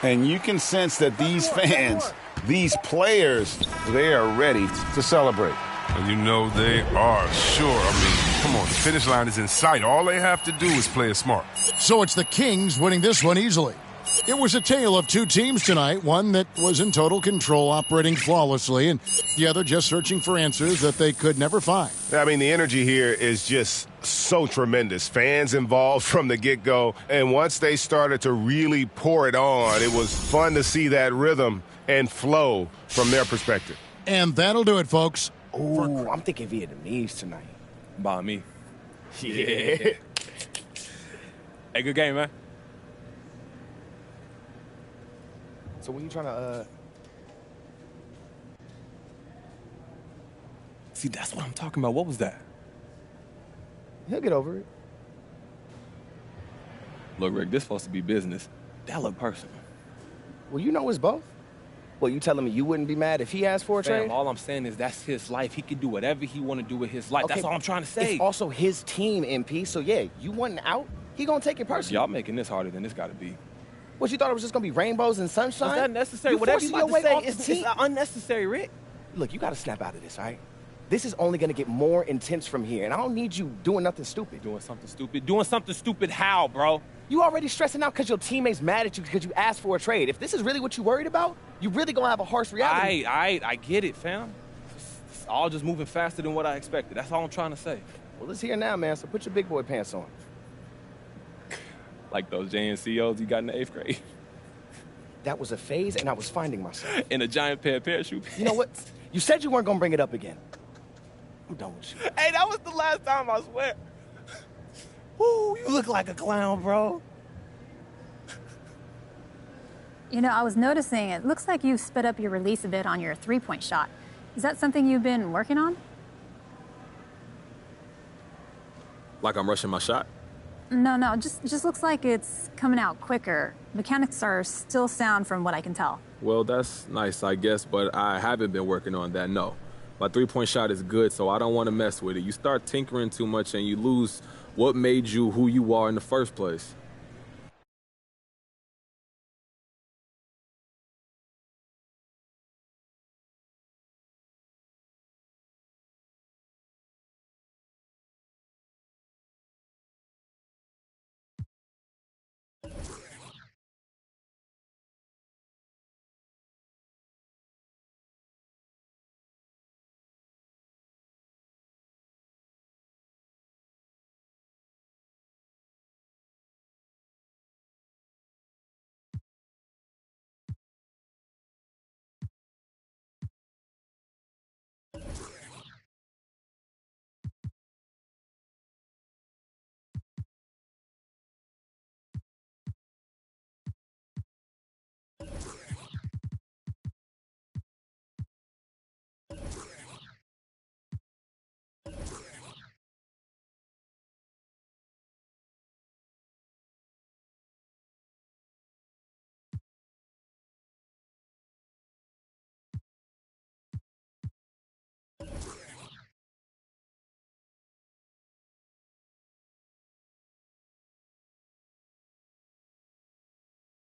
And you can sense that these fans, these players, they are ready to celebrate. And you know they are, sure. I mean, come on, the finish line is in sight. All they have to do is play it smart. So it's the Kings winning this one easily. It was a tale of two teams tonight, one that was in total control, operating flawlessly, and the other just searching for answers that they could never find. I mean, the energy here is just so tremendous. Fans involved from the get-go, and once they started to really pour it on, it was fun to see that rhythm and flow from their perspective. And that'll do it, folks. Ooh, I'm thinking Vietnamese tonight. By me. Yeah. Hey, good game, man. So when you trying to, See, that's what I'm talking about. What was that? He'll get over it. Look, Rick, this supposed to be business. That look personal. Well, you know it's both. Well, you telling me you wouldn't be mad if he asked for a trade? All I'm saying is that's his life. He can do whatever he want to do with his life. Okay, That's all I'm trying to say. It's also his team, MP. So, yeah, you wanting out, he going to take it personally. Y'all making this harder than this got to be. What, you thought it was just going to be rainbows and sunshine? Is that necessary? You Whatever you forcing about your to way say off is the team. unnecessary, Rick. Look, you got to snap out of this, all right? This is only going to get more intense from here, and I don't need you doing nothing stupid. Doing something stupid? Doing something stupid how, bro? You already stressing out because your teammate's mad at you because you asked for a trade. If this is really what you worried about, you really going to have a harsh reality. I get it, fam. It's all just moving faster than what I expected. That's all I'm trying to say. Well, it's here now, man, so put your big boy pants on. Like those JNCOs you got in the 8th grade. That was a phase, and I was finding myself. In a giant pair of parachute pants. You know what? You said you weren't going to bring it up again. I'm done with you. Hey, that was the last time, I swear. Ooh, you look like a clown, bro. You know, I was noticing it looks like you've sped up your release a bit on your three-point shot. Is that something you've been working on? Like I'm rushing my shot? No, just looks like it's coming out quicker. Mechanics are still sound from what I can tell. Well, that's nice, I guess, but I haven't been working on that, no. My three-point shot is good, so I don't want to mess with it. You start tinkering too much and you lose what made you who you are in the first place.